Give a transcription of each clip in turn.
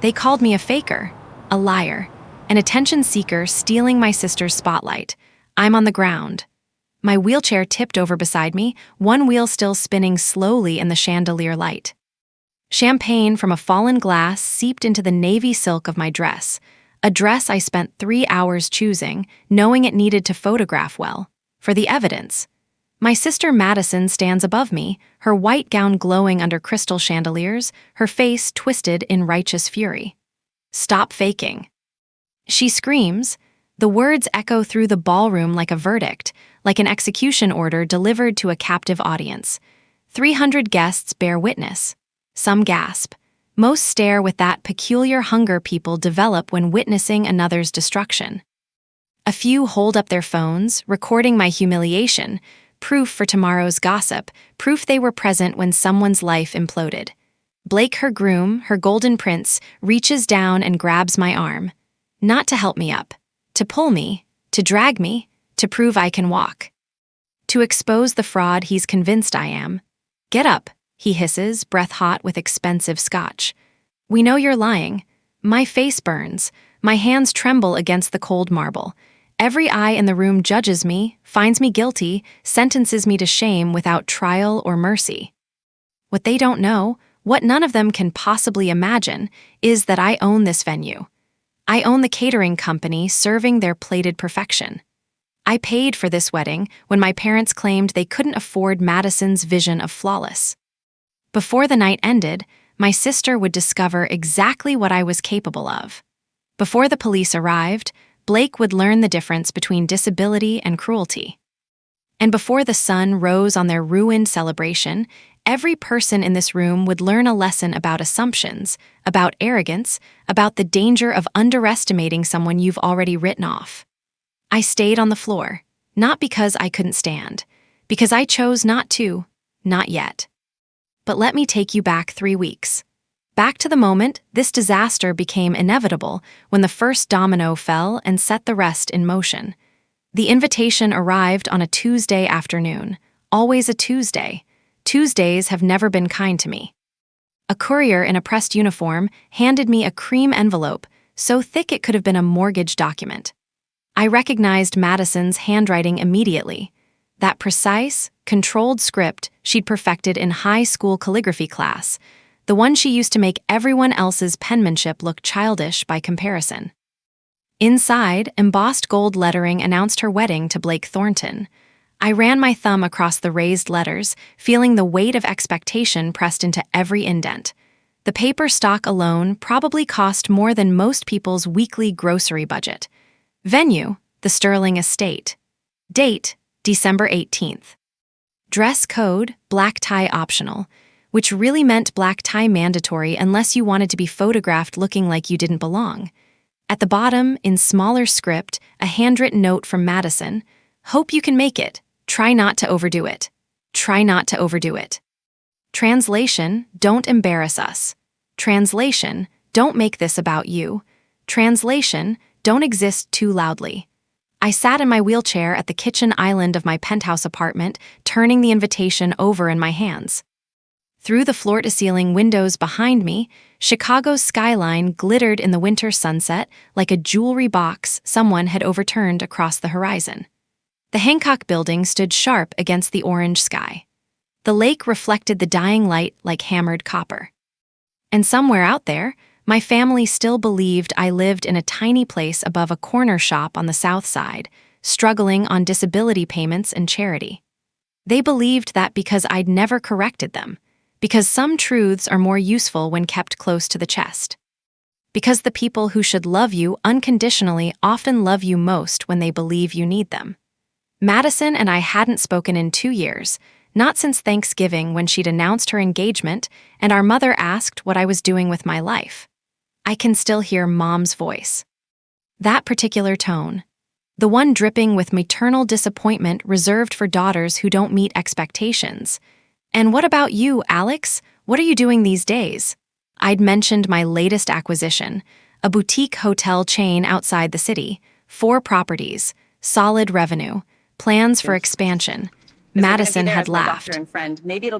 They called me a faker, a liar, an attention seeker stealing my sister's spotlight. I'm on the ground. My wheelchair tipped over beside me, one wheel still spinning slowly in the chandelier light. Champagne from a fallen glass seeped into the navy silk of my dress, a dress I spent 3 hours choosing, knowing it needed to photograph well, for the evidence. My sister Madison stands above me, her white gown glowing under crystal chandeliers, her face twisted in righteous fury. "Stop faking." She screams. The words echo through the ballroom like a verdict, like an execution order delivered to a captive audience. 300 guests bear witness. Some gasp. Most stare with that peculiar hunger people develop when witnessing another's destruction. A few hold up their phones, recording my humiliation, proof for tomorrow's gossip, proof they were present when someone's life imploded. Blake, her groom, her golden prince, reaches down and grabs my arm. Not to help me up, to pull me, to drag me, to prove I can walk. To expose the fraud he's convinced I am. "Get up," he hisses, breath hot with expensive scotch. "We know you're lying." My face burns. My hands tremble against the cold marble. Every eye in the room judges me, finds me guilty, sentences me to shame without trial or mercy. What they don't know, what none of them can possibly imagine, is that I own this venue. I own the catering company serving their plated perfection. I paid for this wedding when my parents claimed they couldn't afford Madison's vision of flawless. Before the night ended, my sister would discover exactly what I was capable of. Before the police arrived, Blake would learn the difference between disability and cruelty. And before the sun rose on their ruined celebration, every person in this room would learn a lesson about assumptions, about arrogance, about the danger of underestimating someone you've already written off. I stayed on the floor, not because I couldn't stand, because I chose not to, not yet. But let me take you back 3 weeks. Back to the moment this disaster became inevitable, when the first domino fell and set the rest in motion. The invitation arrived on a Tuesday afternoon, always a Tuesday. Tuesdays have never been kind to me. A courier in a pressed uniform handed me a cream envelope, so thick it could have been a mortgage document. I recognized Madison's handwriting immediately. That precise, controlled script she'd perfected in high school calligraphy class, the one she used to make everyone else's penmanship look childish by comparison. Inside, embossed gold lettering announced her wedding to Blake Thornton. I ran my thumb across the raised letters, feeling the weight of expectation pressed into every indent. The paper stock alone probably cost more than most people's weekly grocery budget. Venue, the Sterling Estate. Date, December 18th. Dress code, black tie optional, which really meant black tie mandatory unless you wanted to be photographed looking like you didn't belong. At the bottom, in smaller script, a handwritten note from Madison: "Hope you can make it. Try not to overdo it. Try not to overdo it." Translation: don't embarrass us. Translation: don't make this about you. Translation: don't exist too loudly. I sat in my wheelchair at the kitchen island of my penthouse apartment, turning the invitation over in my hands. Through the floor-to-ceiling windows behind me, Chicago's skyline glittered in the winter sunset like a jewelry box someone had overturned across the horizon. The Hancock Building stood sharp against the orange sky. The lake reflected the dying light like hammered copper. And somewhere out there, my family still believed I lived in a tiny place above a corner shop on the south side, struggling on disability payments and charity. They believed that because I'd never corrected them, because some truths are more useful when kept close to the chest. Because the people who should love you unconditionally often love you most when they believe you need them. Madison and I hadn't spoken in 2 years, not since Thanksgiving when she'd announced her engagement and our mother asked what I was doing with my life. I can still hear Mom's voice. That particular tone, the one dripping with maternal disappointment reserved for daughters who don't meet expectations. "And what about you, Alex? What are you doing these days?" I'd mentioned my latest acquisition, a boutique hotel chain outside the city, 4 properties, solid revenue, plans for expansion. Madison had laughed.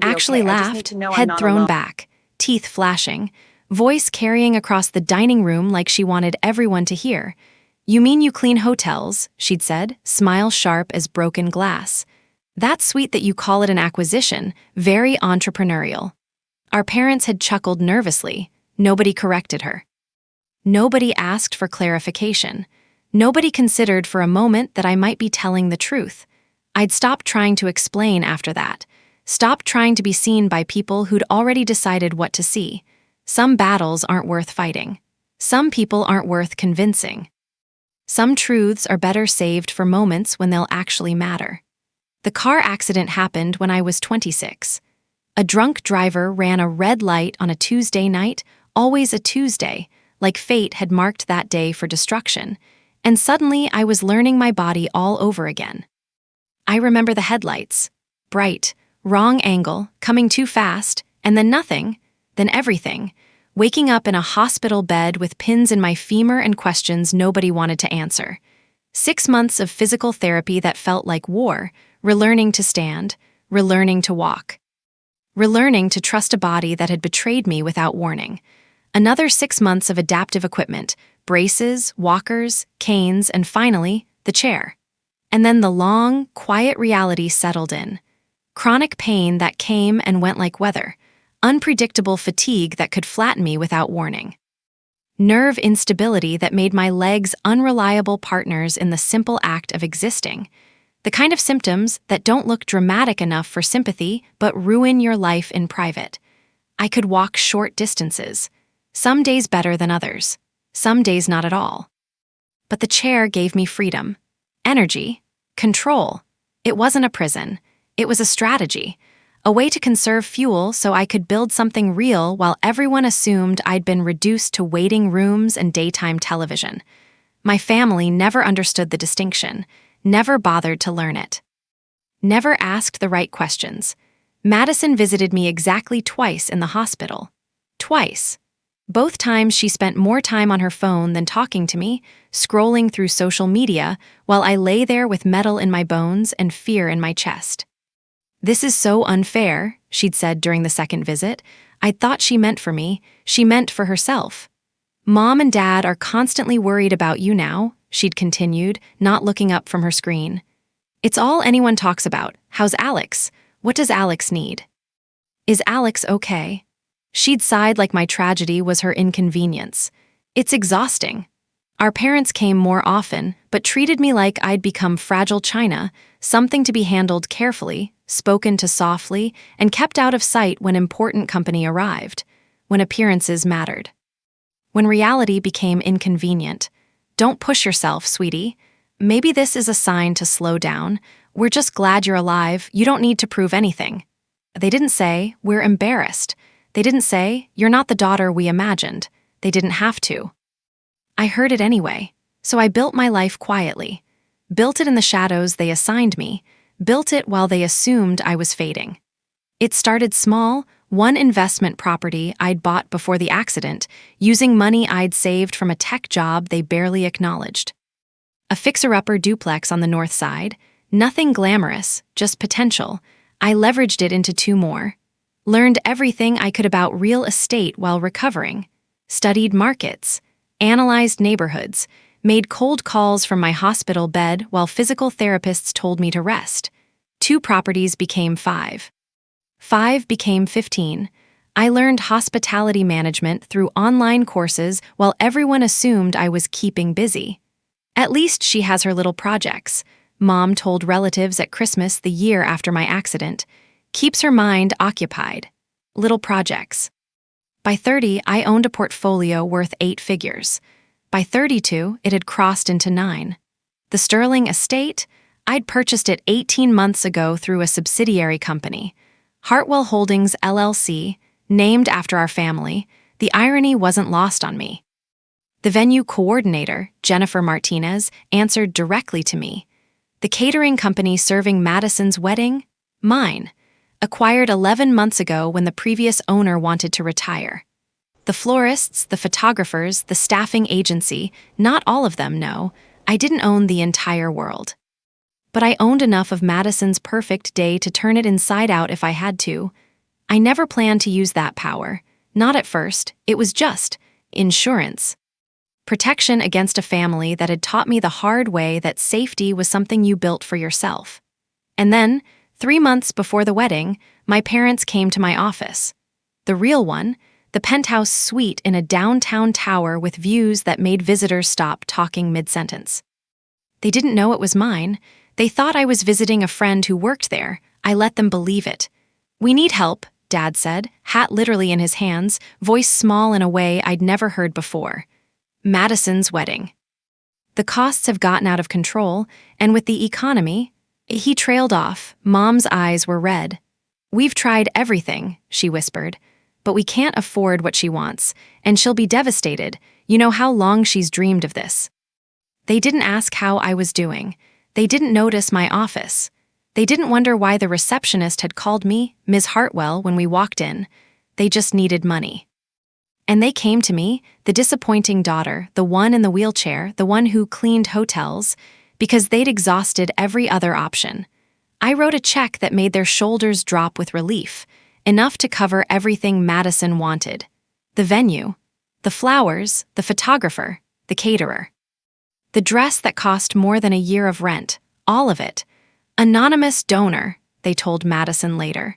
Actually laughed, head thrown back, teeth flashing. voice carrying across the dining room like she wanted everyone to hear. "You mean you clean hotels," she'd said, smile sharp as broken glass. "That's sweet that you call it an acquisition, very entrepreneurial." Our parents had chuckled nervously. Nobody corrected her. Nobody asked for clarification. Nobody considered for a moment that I might be telling the truth. I'd stopped trying to explain after that. Stopped trying to be seen by people who'd already decided what to see. Some battles aren't worth fighting. Some people aren't worth convincing. Some truths are better saved for moments when they'll actually matter. The car accident happened when I was 26. A drunk driver ran a red light on a Tuesday night, always a Tuesday, like fate had marked that day for destruction, and suddenly I was learning my body all over again. I remember the headlights. Bright, wrong angle, coming too fast, and then nothing, then everything. Waking up in a hospital bed with pins in my femur and questions nobody wanted to answer. 6 months of physical therapy that felt like war, relearning to stand, relearning to walk. Relearning to trust a body that had betrayed me without warning. Another 6 months of adaptive equipment, braces, walkers, canes, and finally, the chair. And then the long, quiet reality settled in. Chronic pain that came and went like weather. Unpredictable fatigue that could flatten me without warning. Nerve instability that made my legs unreliable partners in the simple act of existing. The kind of symptoms that don't look dramatic enough for sympathy but ruin your life in private. I could walk short distances. Some days better than others. Some days not at all. But the chair gave me freedom. Energy. Control. It wasn't a prison. It was a strategy. A way to conserve fuel so I could build something real while everyone assumed I'd been reduced to waiting rooms and daytime television. My family never understood the distinction, never bothered to learn it. Never asked the right questions. Madison visited me exactly twice in the hospital. Twice. Both times she spent more time on her phone than talking to me, scrolling through social media while I lay there with metal in my bones and fear in my chest. "This is so unfair," she'd said during the second visit. "I'd thought she meant for me. She meant for herself." "Mom and Dad are constantly worried about you now," she'd continued, not looking up from her screen. "It's all anyone talks about. How's Alex? What does Alex need? Is Alex okay?" She'd sighed like my tragedy was her inconvenience. "It's exhausting." Our parents came more often, but treated me like I'd become fragile china, something to be handled carefully, spoken to softly, and kept out of sight when important company arrived, when appearances mattered. When reality became inconvenient. "Don't push yourself, sweetie. Maybe this is a sign to slow down. We're just glad you're alive. You don't need to prove anything." They didn't say, "We're embarrassed." They didn't say, "You're not the daughter we imagined." They didn't have to. I heard it anyway, so I built my life quietly. Built it in the shadows they assigned me. Built it while they assumed I was fading. It started small, one investment property I'd bought before the accident, using money I'd saved from a tech job they barely acknowledged. A fixer-upper duplex on the north side. Nothing glamorous, just potential. I leveraged it into 2 more. Learned everything I could about real estate while recovering. Studied markets. Analyzed neighborhoods. Made cold calls from my hospital bed while physical therapists told me to rest. 2 properties became 5. 5 became 15. I learned hospitality management through online courses while everyone assumed I was keeping busy. "At least she has her little projects," Mom told relatives at Christmas the year after my accident. "Keeps her mind occupied." Little projects. By 30, I owned a portfolio worth 8 figures. By 32, it had crossed into 9. The Sterling estate? I'd purchased it 18 months ago through a subsidiary company. Hartwell Holdings, LLC, named after our family. The irony wasn't lost on me. The venue coordinator, Jennifer Martinez, answered directly to me. The catering company serving Madison's wedding? Mine. Acquired 11 months ago when the previous owner wanted to retire. The florists, the photographers, the staffing agency, not all of them, no. I didn't own the entire world. But I owned enough of Madison's perfect day to turn it inside out if I had to. I never planned to use that power. Not at first, it was just insurance. Protection against a family that had taught me the hard way that safety was something you built for yourself. And then, 3 months before the wedding, my parents came to my office. The real one, the penthouse suite in a downtown tower with views that made visitors stop talking mid-sentence. They didn't know it was mine. They thought I was visiting a friend who worked there. I let them believe it. "We need help," Dad said, hat literally in his hands, voice small in a way I'd never heard before. "Madison's wedding. The costs have gotten out of control, and with the economy..." He trailed off. Mom's eyes were red. "We've tried everything," she whispered, "but we can't afford what she wants, and she'll be devastated. You know how long she's dreamed of this." They didn't ask how I was doing. They didn't notice my office. They didn't wonder why the receptionist had called me Ms. Hartwell when we walked in. They just needed money. And they came to me, the disappointing daughter, the one in the wheelchair, the one who cleaned hotels, because they'd exhausted every other option. I wrote a check that made their shoulders drop with relief, enough to cover everything Madison wanted. The venue, the flowers, the photographer, the caterer. The dress that cost more than a year of rent, all of it. "Anonymous donor," they told Madison later.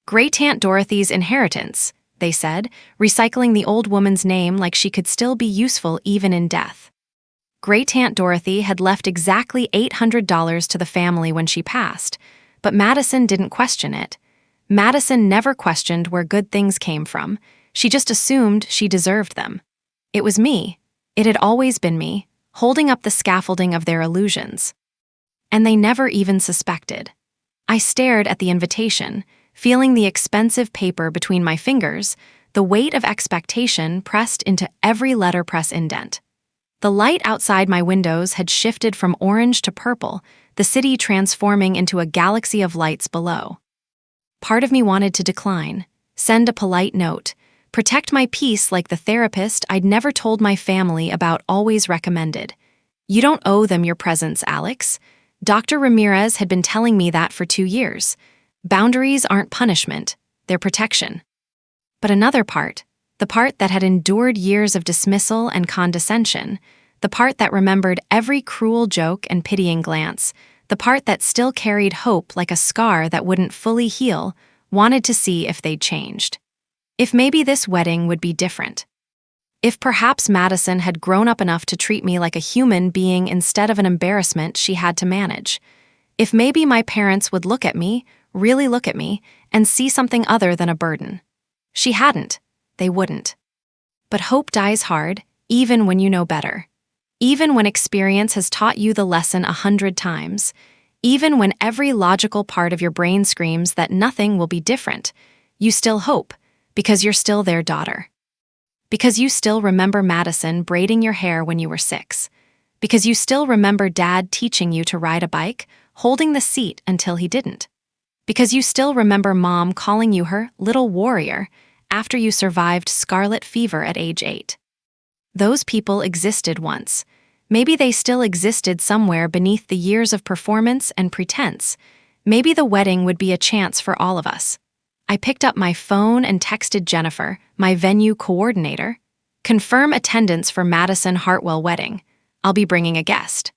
"Great-Aunt Dorothy's inheritance," they said, recycling the old woman's name like she could still be useful even in death. Great-Aunt Dorothy had left exactly $800 to the family when she passed, but Madison didn't question it. Madison never questioned where good things came from. She just assumed she deserved them. It was me. It had always been me, holding up the scaffolding of their illusions. And they never even suspected. I stared at the invitation, feeling the expensive paper between my fingers, the weight of expectation pressed into every letterpress indent. The light outside my windows had shifted from orange to purple, the city transforming into a galaxy of lights below. Part of me wanted to decline, send a polite note, protect my peace like the therapist I'd never told my family about always recommended. "You don't owe them your presence, Alex. Dr. Ramirez had been telling me that for 2 years. Boundaries aren't punishment, they're protection." But another part, the part that had endured years of dismissal and condescension, the part that remembered every cruel joke and pitying glance, the part that still carried hope like a scar that wouldn't fully heal, wanted to see if they'd changed. If maybe this wedding would be different. If perhaps Madison had grown up enough to treat me like a human being instead of an embarrassment she had to manage. If maybe my parents would look at me, really look at me, and see something other than a burden. She hadn't. They wouldn't. But hope dies hard, even when you know better. Even when experience has taught you the lesson 100 times. Even when every logical part of your brain screams that nothing will be different. You still hope, because you're still their daughter. Because you still remember Madison braiding your hair when you were 6. Because you still remember Dad teaching you to ride a bike, holding the seat until he didn't. Because you still remember Mom calling you her little warrior after you survived scarlet fever at age 8. Those people existed once. Maybe they still existed somewhere beneath the years of performance and pretense. Maybe the wedding would be a chance for all of us. I picked up my phone and texted Jennifer, my venue coordinator. "Confirm attendance for Madison Hartwell wedding. I'll be bringing a guest.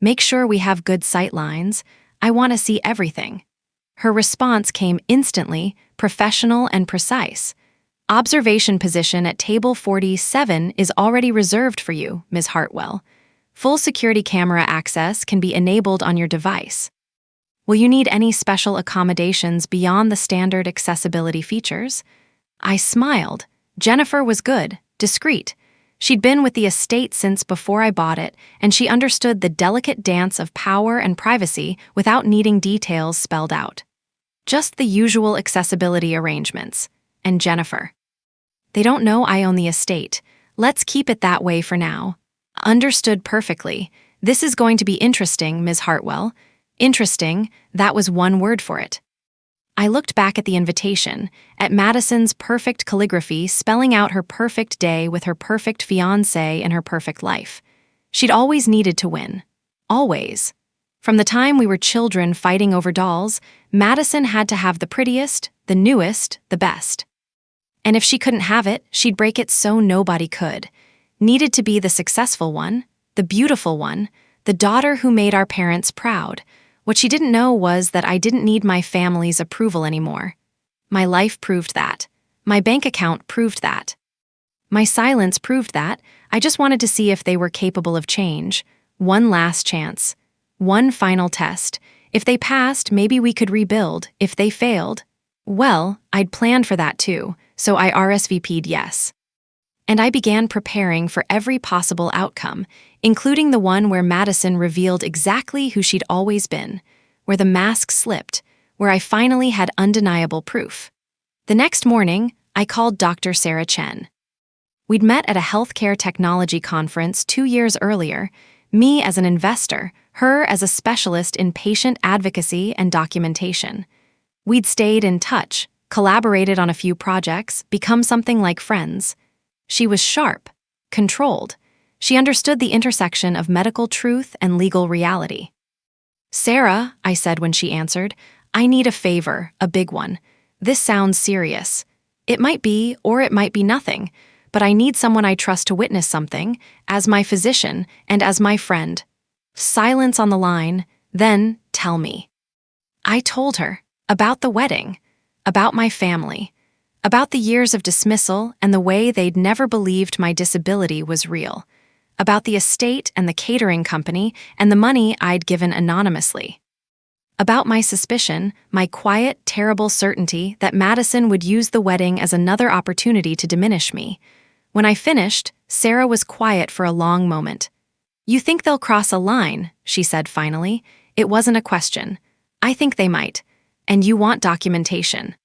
Make sure we have good sight lines. I want to see everything." Her response came instantly, professional and precise. "Observation position at table 47 is already reserved for you, Ms. Hartwell. Full security camera access can be enabled on your device. Will you need any special accommodations beyond the standard accessibility features?" I smiled. Jennifer was good, discreet. She'd been with the estate since before I bought it, and she understood the delicate dance of power and privacy without needing details spelled out. Just the usual accessibility arrangements. And Jennifer. "They don't know I own the estate. Let's keep it that way for now." Understood perfectly. "This is going to be interesting, Ms. Hartwell." Interesting, that was one word for it. I looked back at the invitation, at Madison's perfect calligraphy spelling out her perfect day with her perfect fiancé and her perfect life. She'd always needed to win. Always. From the time we were children fighting over dolls, Madison had to have the prettiest, the newest, the best. And if she couldn't have it, she'd break it so nobody could. Needed to be the successful one, the beautiful one, the daughter who made our parents proud. What she didn't know was that I didn't need my family's approval anymore. My life proved that. My bank account proved that. My silence proved that. I just wanted to see if they were capable of change. One last chance. One final test. If they passed, maybe we could rebuild. If they failed, well, I'd planned for that too, so I RSVP'd yes. And I began preparing for every possible outcome, including the one where Madison revealed exactly who she'd always been, where the mask slipped, where I finally had undeniable proof. The next morning, I called Dr. Sarah Chen. We'd met at a healthcare technology conference 2 years earlier, me as an investor, her as a specialist in patient advocacy and documentation. We'd stayed in touch, collaborated on a few projects, become something like friends. She was sharp, controlled. She understood the intersection of medical truth and legal reality. "Sarah," I said when she answered, "I need a favor, a big one. This sounds serious. It might be, or it might be nothing, but I need someone I trust to witness something, as my physician and as my friend." Silence on the line, then tell me. I told her about the wedding, about my family, about the years of dismissal and the way they'd never believed my disability was real, about the estate and the catering company and the money I'd given anonymously, about my suspicion, my quiet, terrible certainty that Madison would use the wedding as another opportunity to diminish me. When I finished, Sarah was quiet for a long moment. "You think they'll cross a line," she said finally. "It wasn't a question. I think they might. And you want documentation."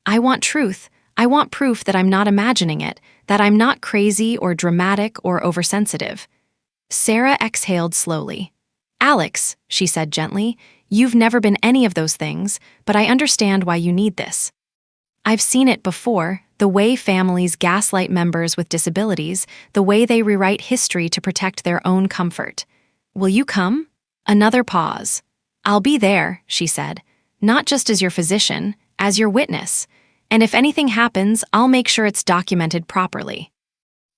"I want truth. I want proof that I'm not imagining it, that I'm not crazy or dramatic or oversensitive." Sarah exhaled slowly. "Alex," she said gently, "you've never been any of those things, but I understand why you need this. I've seen it before, the way families gaslight members with disabilities, the way they rewrite history to protect their own comfort. Will you come?" Another pause. "I'll be there," she said, "not just as your physician, as your witness. And if anything happens, I'll make sure it's documented properly."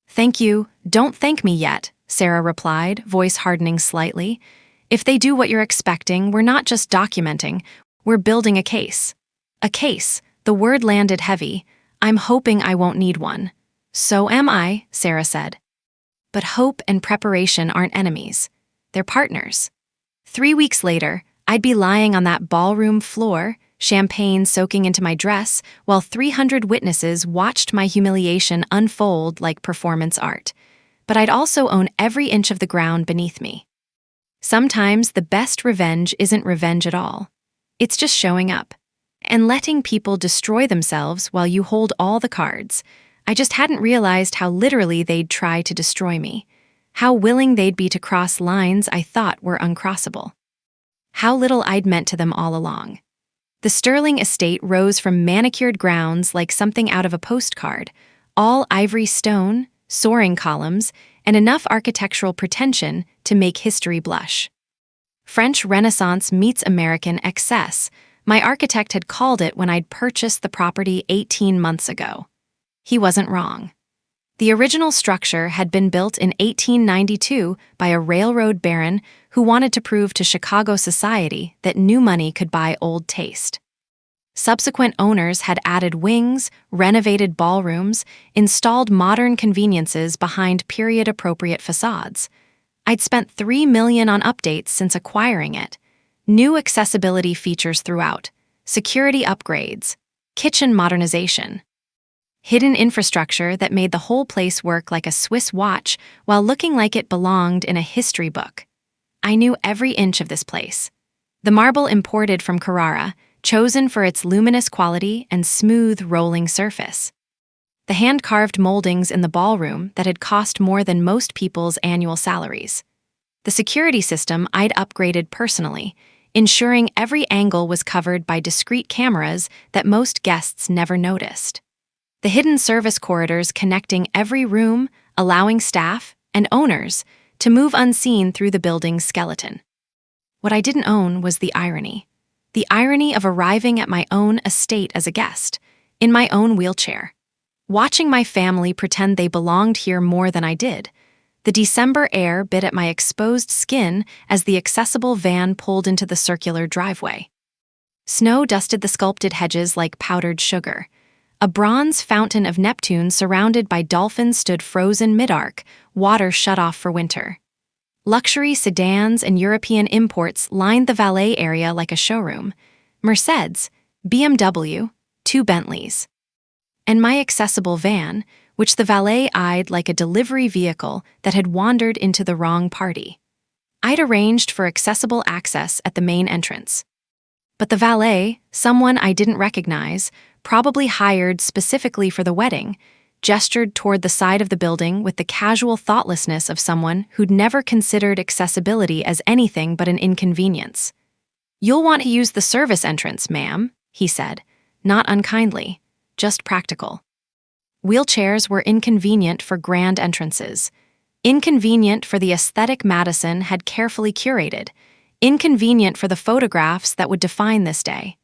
"Thank you. Don't thank me yet," Sarah replied, voice hardening slightly. "If they do what you're expecting, we're not just documenting, we're building a case." A case. The word landed heavy. "I'm hoping I won't need one." "So am I," Sarah said. But hope and preparation aren't enemies. They're partners. 3 weeks later, I'd be lying on that ballroom floor, champagne soaking into my dress, while 300 witnesses watched my humiliation unfold like performance art. But I'd also own every inch of the ground beneath me. Sometimes the best revenge isn't revenge at all. It's just showing up and letting people destroy themselves while you hold all the cards. I just hadn't realized how literally they'd try to destroy me, how willing they'd be to cross lines I thought were uncrossable, how little I'd meant to them all along. The Sterling estate rose from manicured grounds like something out of a postcard, all ivory stone, soaring columns, and enough architectural pretension to make history blush. French Renaissance meets American excess. My architect had called it when I'd purchased the property 18 months ago. He wasn't wrong. The original structure had been built in 1892 by a railroad baron who wanted to prove to Chicago society that new money could buy old taste. Subsequent owners had added wings, renovated ballrooms, installed modern conveniences behind period-appropriate facades. I'd spent $3 million on updates since acquiring it. New accessibility features throughout, security upgrades, kitchen modernization, hidden infrastructure that made the whole place work like a Swiss watch while looking like it belonged in a history book. I knew every inch of this place. The marble imported from Carrara, chosen for its luminous quality and smooth, rolling surface. The hand-carved moldings in the ballroom that had cost more than most people's annual salaries. The security system I'd upgraded personally, ensuring every angle was covered by discreet cameras that most guests never noticed. The hidden service corridors connecting every room, allowing staff and owners to move unseen through the building's skeleton. What I didn't own was the irony of arriving at my own estate as a guest, in my own wheelchair. watching my family pretend they belonged here more than I did. The December air bit at my exposed skin as the accessible van pulled into the circular driveway. Snow dusted the sculpted hedges like powdered sugar. A bronze fountain of Neptune surrounded by dolphins stood frozen mid-arc, water shut off for winter. Luxury sedans and European imports lined the valet area like a showroom. Mercedes, BMW, 2 Bentleys. And my accessible van, which the valet eyed like a delivery vehicle that had wandered into the wrong party. I'd arranged for accessible access at the main entrance. But the valet, someone I didn't recognize, probably hired specifically for the wedding, gestured toward the side of the building with the casual thoughtlessness of someone who'd never considered accessibility as anything but an inconvenience. "You'll want to use the service entrance, ma'am," he said, not unkindly, just practical. Wheelchairs were inconvenient for grand entrances, inconvenient for the aesthetic Madison had carefully curated, inconvenient for the photographs that would define this day.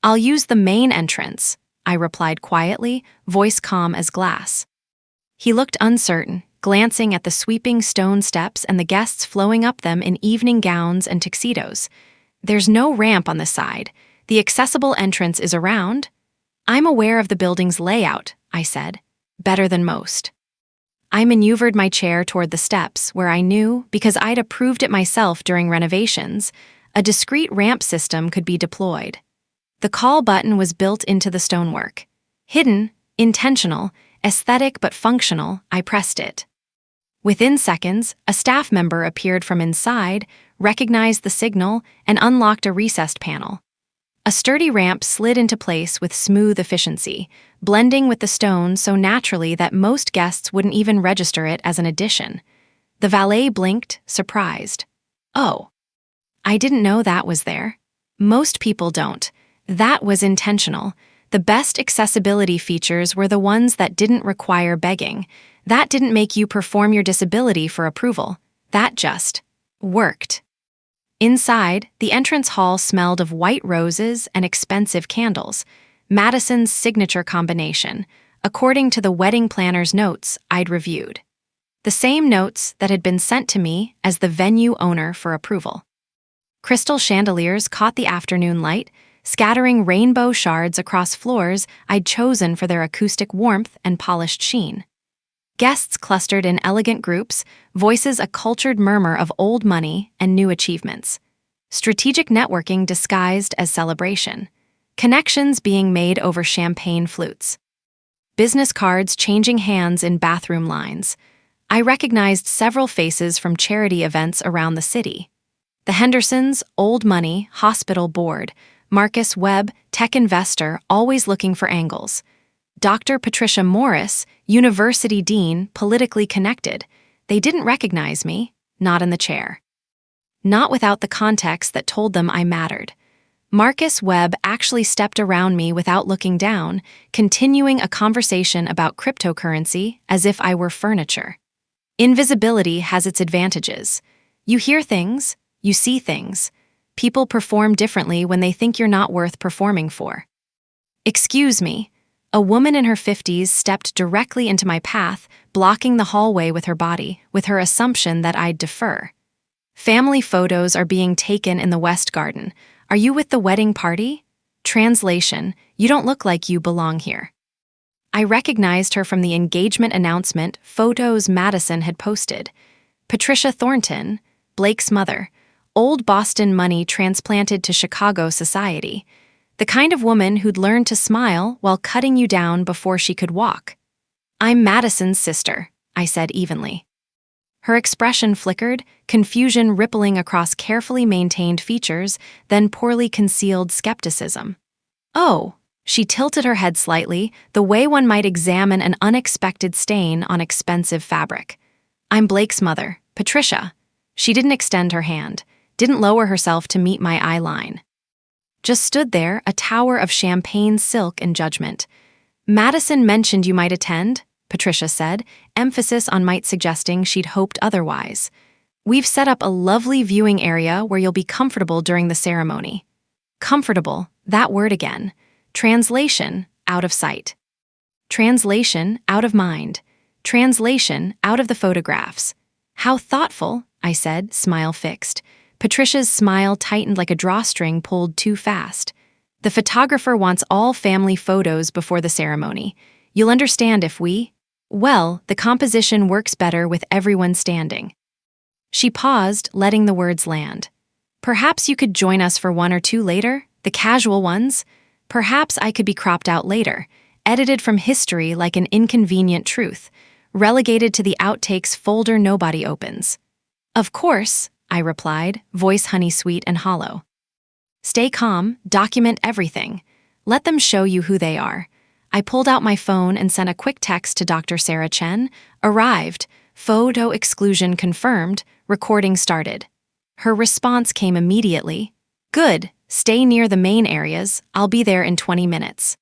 "I'll use the main entrance," I replied quietly, voice calm as glass. He looked uncertain, glancing at the sweeping stone steps and the guests flowing up them in evening gowns and tuxedos. "There's no ramp on the side. The accessible entrance is around." "I'm aware of the building's layout," I said, better than most. I maneuvered my chair toward the steps where I knew, because I'd approved it myself during renovations, a discrete ramp system could be deployed. The call button was built into the stonework. Hidden, intentional, aesthetic but functional, I pressed it. Within seconds, a staff member appeared from inside, recognized the signal, and unlocked a recessed panel. A sturdy ramp slid into place with smooth efficiency, blending with the stone so naturally that most guests wouldn't even register it as an addition. The valet blinked, surprised. "Oh, I didn't know that was there." Most people don't. That was intentional. The best accessibility features were the ones that didn't require begging. That didn't make you perform your disability for approval. That just worked. Inside, the entrance hall smelled of white roses and expensive candles, Madison's signature combination, according to the wedding planner's notes I'd reviewed. The same notes that had been sent to me as the venue owner for approval. Crystal chandeliers caught the afternoon light, scattering rainbow shards across floors I'd chosen for their acoustic warmth and polished sheen. Guests clustered in elegant groups, voices a cultured murmur of old money and new achievements. Strategic networking disguised as celebration. Connections being made over champagne flutes. Business cards changing hands in bathroom lines. I recognized several faces from charity events around the city. The Hendersons, old money, hospital board. Marcus Webb, tech investor, always looking for angles. Dr. Patricia Morris, university dean, politically connected. They didn't recognize me, not in the chair. Not without the context that told them I mattered. Marcus Webb actually stepped around me without looking down, continuing a conversation about cryptocurrency as if I were furniture. Invisibility has its advantages. You hear things, you see things. People perform differently when they think you're not worth performing for. "Excuse me." A woman in her 50s stepped directly into my path, blocking the hallway with her body, with her assumption that I'd defer. "Family photos are being taken in the West Garden. Are you with the wedding party?" Translation: "You don't look like you belong here." I recognized her from the engagement announcement photos Madison had posted. Patricia Thornton, Blake's mother, old Boston money transplanted to Chicago society. The kind of woman who'd learned to smile while cutting you down before she could walk. "I'm Madison's sister," I said evenly. Her expression flickered, confusion rippling across carefully maintained features, then poorly concealed skepticism. "Oh," she tilted her head slightly, the way one might examine an unexpected stain on expensive fabric. "I'm Blake's mother, Patricia." She didn't extend her hand, didn't lower herself to meet my eye line. Just stood there, a tower of champagne silk and judgment. "Madison mentioned you might attend," Patricia said, emphasis on might suggesting she'd hoped otherwise. "We've set up a lovely viewing area where you'll be comfortable during the ceremony." Comfortable, that word again. Translation: out of sight. Translation out of mind. Translation out of the photographs. How thoughtful, I said, smile fixed. Patricia's smile tightened like a drawstring pulled too fast. The photographer wants all family photos before the ceremony. You'll understand if we... Well, the composition works better with everyone standing. She paused, letting the words land. Perhaps you could join us for one or two later, the casual ones. Perhaps I could be cropped out later, edited from history like an inconvenient truth, relegated to the outtakes folder nobody opens. Of course, I replied, voice honey-sweet and hollow. Stay calm, document everything. Let them show you who they are. I pulled out my phone and sent a quick text to Dr. Sarah Chen. Arrived. Photo exclusion confirmed. Recording started. Her response came immediately. Good. Stay near the main areas. I'll be there in 20 minutes.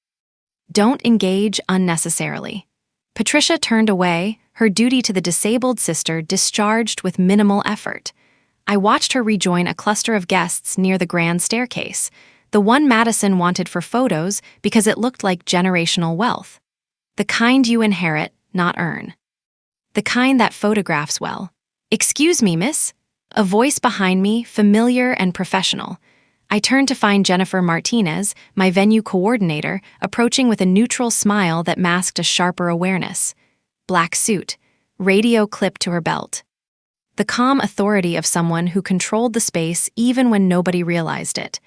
Don't engage unnecessarily. Patricia turned away, her duty to the disabled sister discharged with minimal effort. I watched her rejoin a cluster of guests near the grand staircase, the one Madison wanted for photos because it looked like generational wealth. The kind you inherit, not earn. The kind that photographs well. Excuse me, miss? A voice behind me, familiar and professional. I turned to find Jennifer Martinez, my venue coordinator, approaching with a neutral smile that masked a sharper awareness. Black suit, radio clipped to her belt. The calm authority of someone who controlled the space even when nobody realized it.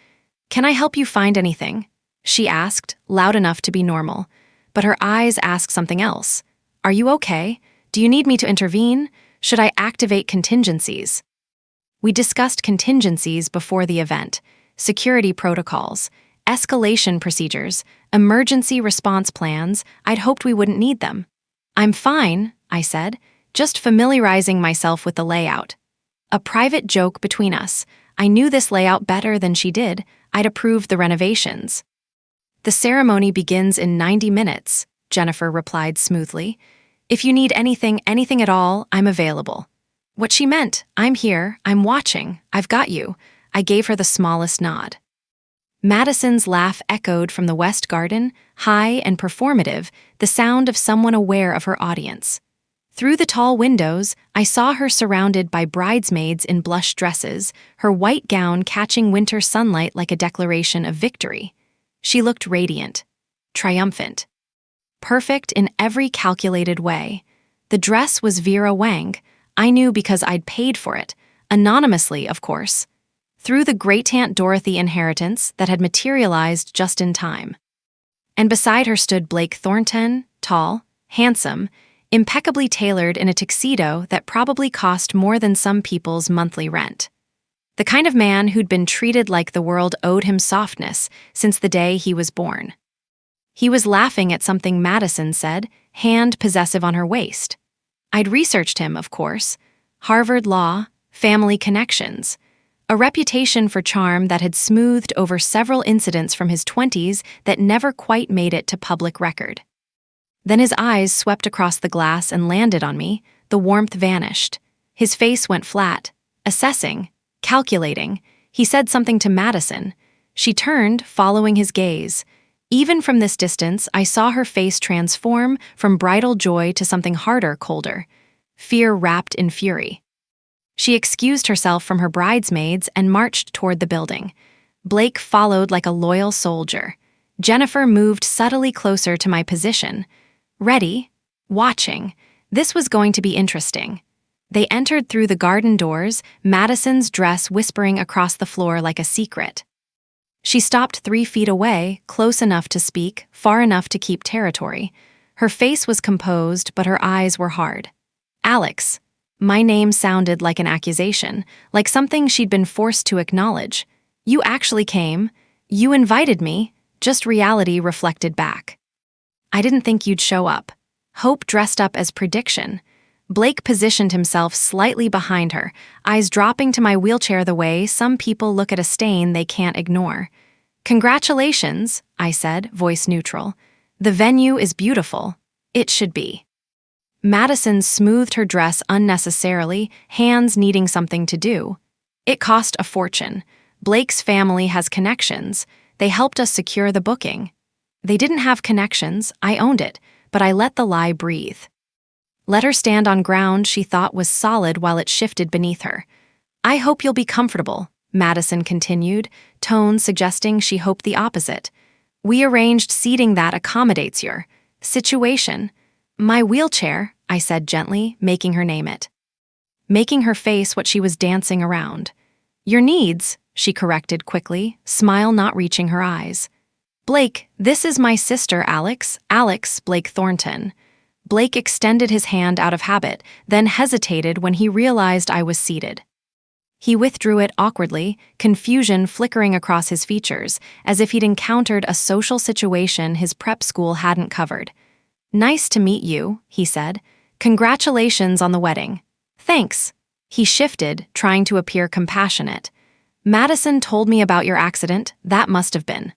Can I help you find anything? She asked, loud enough to be normal. But her eyes asked something else. Are you okay? Do you need me to intervene? Should I activate contingencies? We discussed contingencies before the event. Security protocols, escalation procedures, emergency response plans. I'd hoped we wouldn't need them. I'm fine, I said, just familiarizing myself with the layout. A private joke between us. I knew this layout better than she did. I'd approved the renovations. The ceremony begins in 90 minutes, Jennifer replied smoothly. If you need anything at all, I'm available. What she meant, I'm here, I'm watching, I've got you. I gave her the smallest nod. Madison's laugh echoed from the West Garden, high and performative, the sound of someone aware of her audience. Through the tall windows, I saw her surrounded by bridesmaids in blush dresses, her white gown catching winter sunlight like a declaration of victory. She looked radiant, triumphant, perfect in every calculated way. The dress was Vera Wang. I knew because I'd paid for it, anonymously, of course, through the great-aunt Dorothy inheritance that had materialized just in time. And beside her stood Blake Thornton, tall, handsome, impeccably tailored in a tuxedo that probably cost more than some people's monthly rent. The kind of man who'd been treated like the world owed him softness since the day he was born. He was laughing at something Madison said, hand possessive on her waist. I'd researched him, of course. Harvard Law, family connections. A reputation for charm that had smoothed over several incidents from his 20s that never quite made it to public record. Then his eyes swept across the glass and landed on me. The warmth vanished. His face went flat, assessing, calculating. He said something to Madison. She turned, following his gaze. Even from this distance, I saw her face transform from bridal joy to something harder, colder. Fear wrapped in fury. She excused herself from her bridesmaids and marched toward the building. Blake followed like a loyal soldier. Jennifer moved subtly closer to my position. Ready, watching. This was going to be interesting. They entered through the garden doors, Madison's dress whispering across the floor like a secret. She stopped 3 feet away, close enough to speak, far enough to keep territory. Her face was composed, but her eyes were hard. Alex. My name sounded like an accusation, like something she'd been forced to acknowledge. You actually came. You invited me. Just reality reflected back. I didn't think you'd show up. Hope dressed up as prediction. Blake positioned himself slightly behind her, eyes dropping to my wheelchair the way some people look at a stain they can't ignore. Congratulations, I said, voice neutral. The venue is beautiful. It should be. Madison smoothed her dress unnecessarily, hands needing something to do. It cost a fortune. Blake's family has connections. They helped us secure the booking. They didn't have connections, I owned it, but I let the lie breathe. Let her stand on ground she thought was solid while it shifted beneath her. "I hope you'll be comfortable," Madison continued, tone suggesting she hoped the opposite. "We arranged seating that accommodates your situation." "My wheelchair," I said gently, making her name it. Making her face what she was dancing around. "Your needs," she corrected quickly, smile not reaching her eyes. "Blake, this is my sister, Alex Blake Thornton." Blake extended his hand out of habit, then hesitated when he realized I was seated. He withdrew it awkwardly, confusion flickering across his features, as if he'd encountered a social situation his prep school hadn't covered. "Nice to meet you," he said. "Congratulations on the wedding." "Thanks." He shifted, trying to appear compassionate. "Madison told me about your accident. That must have been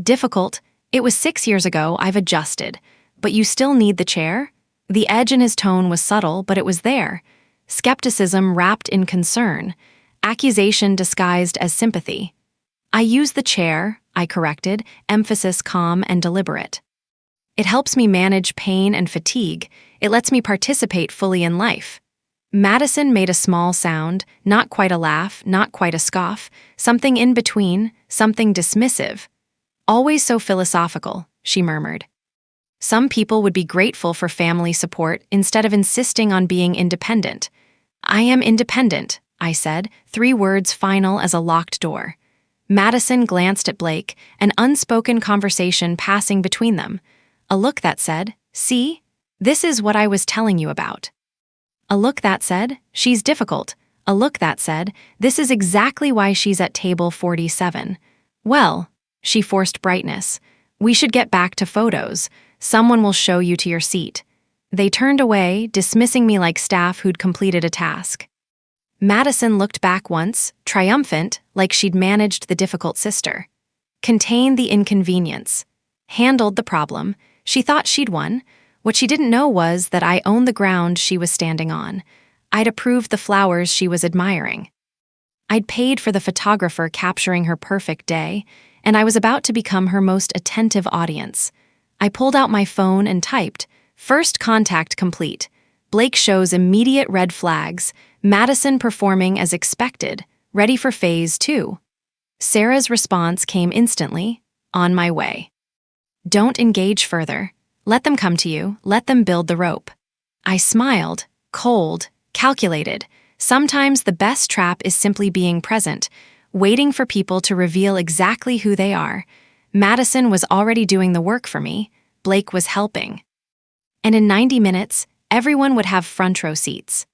difficult. It was 6 years ago. I've adjusted. But you still need the chair?" The edge in his tone was subtle, but it was there. Skepticism wrapped in concern. Accusation disguised as sympathy. "I use the chair," I corrected, emphasis calm and deliberate. "It helps me manage pain and fatigue. It lets me participate fully in life." Madison made a small sound, not quite a laugh, not quite a scoff, something in between, something dismissive. "Always so philosophical," she murmured. "Some people would be grateful for family support instead of insisting on being independent." "I am independent," I said, 3 words final as a locked door. Madison glanced at Blake, an unspoken conversation passing between them. A look that said, "See? This is what I was telling you about." A look that said, "She's difficult." A look that said, "This is exactly why she's at table 47. "Well," she forced brightness, "we should get back to photos. Someone will show you to your seat." They turned away, dismissing me like staff who'd completed a task. Madison looked back once, triumphant, like she'd managed the difficult sister. Contained the inconvenience. Handled the problem. She thought she'd won. What she didn't know was that I owned the ground she was standing on. I'd approved the flowers she was admiring. I'd paid for the photographer capturing her perfect day, and I was about to become her most attentive audience. I pulled out my phone and typed, "First contact complete." Blake shows immediate red flags, Madison performing as expected, ready for phase 2. Sarah's response came instantly, "On my way." "Don't engage further. Let them come to you, let them build the rope." I smiled, cold, calculated. Sometimes the best trap is simply being present, waiting for people to reveal exactly who they are. Madison was already doing the work for me. Blake was helping. And in 90 minutes, everyone would have front row seats.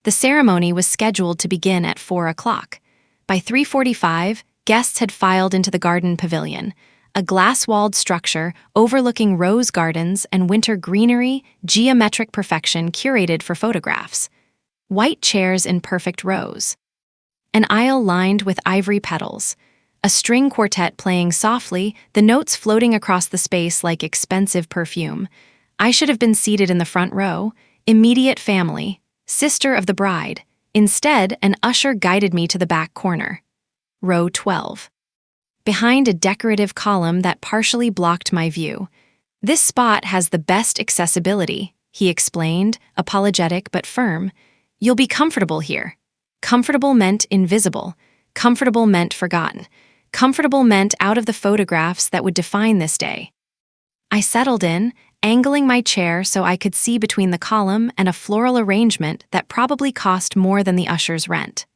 The ceremony was scheduled to begin at 4 o'clock. By 3:45, guests had filed into the garden pavilion, a glass-walled structure overlooking rose gardens and winter greenery, geometric perfection curated for photographs. White chairs in perfect rows. An aisle lined with ivory petals. A string quartet playing softly, the notes floating across the space like expensive perfume. I should have been seated in the front row, immediate family, sister of the bride. Instead, an usher guided me to the back corner. Row 12. Behind a decorative column that partially blocked my view. "This spot has the best accessibility," he explained, apologetic but firm. "You'll be comfortable here." Comfortable meant invisible. Comfortable meant forgotten. Comfortable meant out of the photographs that would define this day. I settled in, angling my chair so I could see between the column and a floral arrangement that probably cost more than the usher's rent.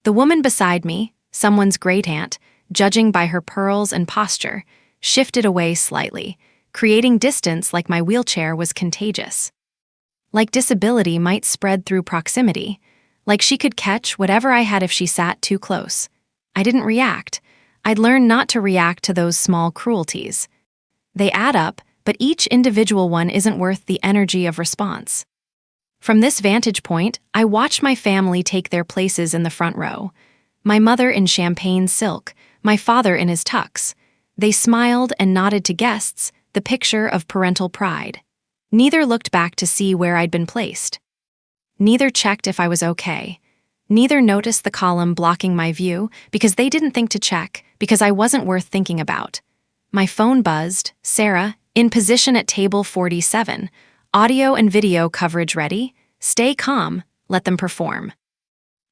The woman beside me, someone's great-aunt, judging by her pearls and posture, shifted away slightly, creating distance like my wheelchair was contagious. Like disability might spread through proximity, like she could catch whatever I had if she sat too close. I didn't react. I'd learned not to react to those small cruelties. They add up, but each individual one isn't worth the energy of response. From this vantage point, I watched my family take their places in the front row. My mother in champagne silk, my father in his tux. They smiled and nodded to guests, the picture of parental pride. Neither looked back to see where I'd been placed. Neither checked if I was okay. Neither noticed the column blocking my view because they didn't think to check, because I wasn't worth thinking about. My phone buzzed. "Sarah, In position at table 47. Audio and video coverage ready? Stay calm. Let them perform.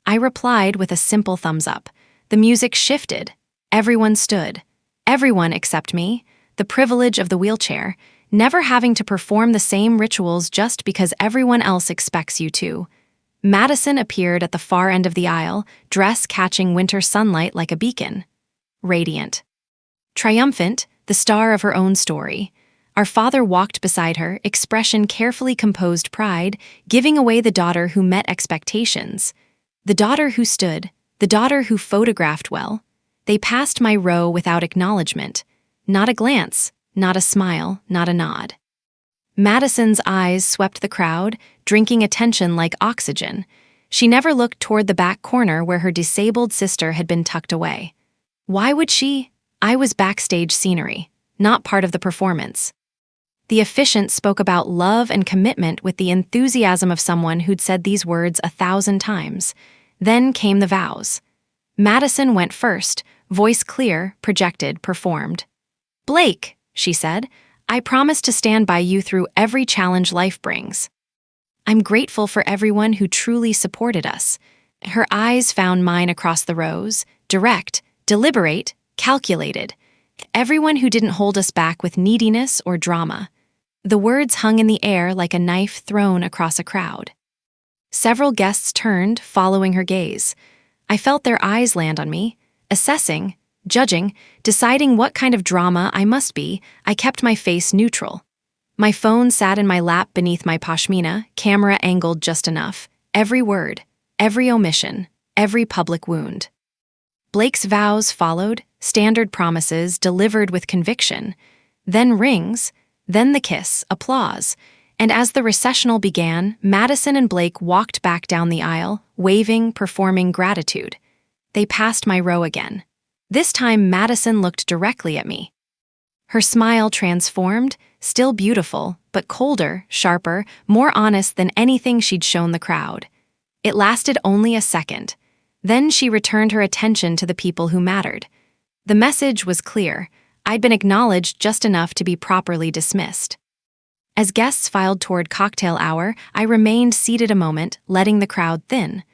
I replied with a simple thumbs up. The music shifted. Everyone stood. Everyone except me. The privilege of the wheelchair, never having to perform the same rituals just because everyone else expects you to. Madison appeared at the far end of the aisle, dress catching winter sunlight like a beacon. Radiant. Triumphant, the star of her own story. Our father walked beside her, expression carefully composed pride, giving away the daughter who met expectations. The daughter who stood, the daughter who photographed well. They passed my row without acknowledgement. Not a glance, not a smile, not a nod. Madison's eyes swept the crowd, drinking attention like oxygen. She never looked toward the back corner where her disabled sister had been tucked away. Why would she? I was backstage scenery, not part of the performance. The officiant spoke about love and commitment with the enthusiasm of someone who'd said these words 1,000 times. Then came the vows. Madison went first, voice clear, projected, performed. "Blake," she said, "I promise to stand by you through every challenge life brings." I'm grateful for everyone who truly supported us. Her eyes found mine across the rows, direct, deliberate, calculated. Everyone who didn't hold us back with neediness or drama. The words hung in the air like a knife thrown across a crowd. Several guests turned, following her gaze. I felt their eyes land on me, assessing, judging, deciding what kind of drama I must be. I kept my face neutral. My phone sat in my lap beneath my pashmina, camera angled just enough. Every word, every omission, every public wound. Blake's vows followed, standard promises delivered with conviction. Then rings, then the kiss, applause. And as the recessional began, Madison and Blake walked back down the aisle, waving, performing gratitude. They passed my row again. This time Madison looked directly at me. Her smile transformed, still beautiful, but colder, sharper, more honest than anything she'd shown the crowd. It lasted only a second. Then she returned her attention to the people who mattered. The message was clear. I'd been acknowledged just enough to be properly dismissed. As guests filed toward cocktail hour, I remained seated a moment, letting the crowd thin,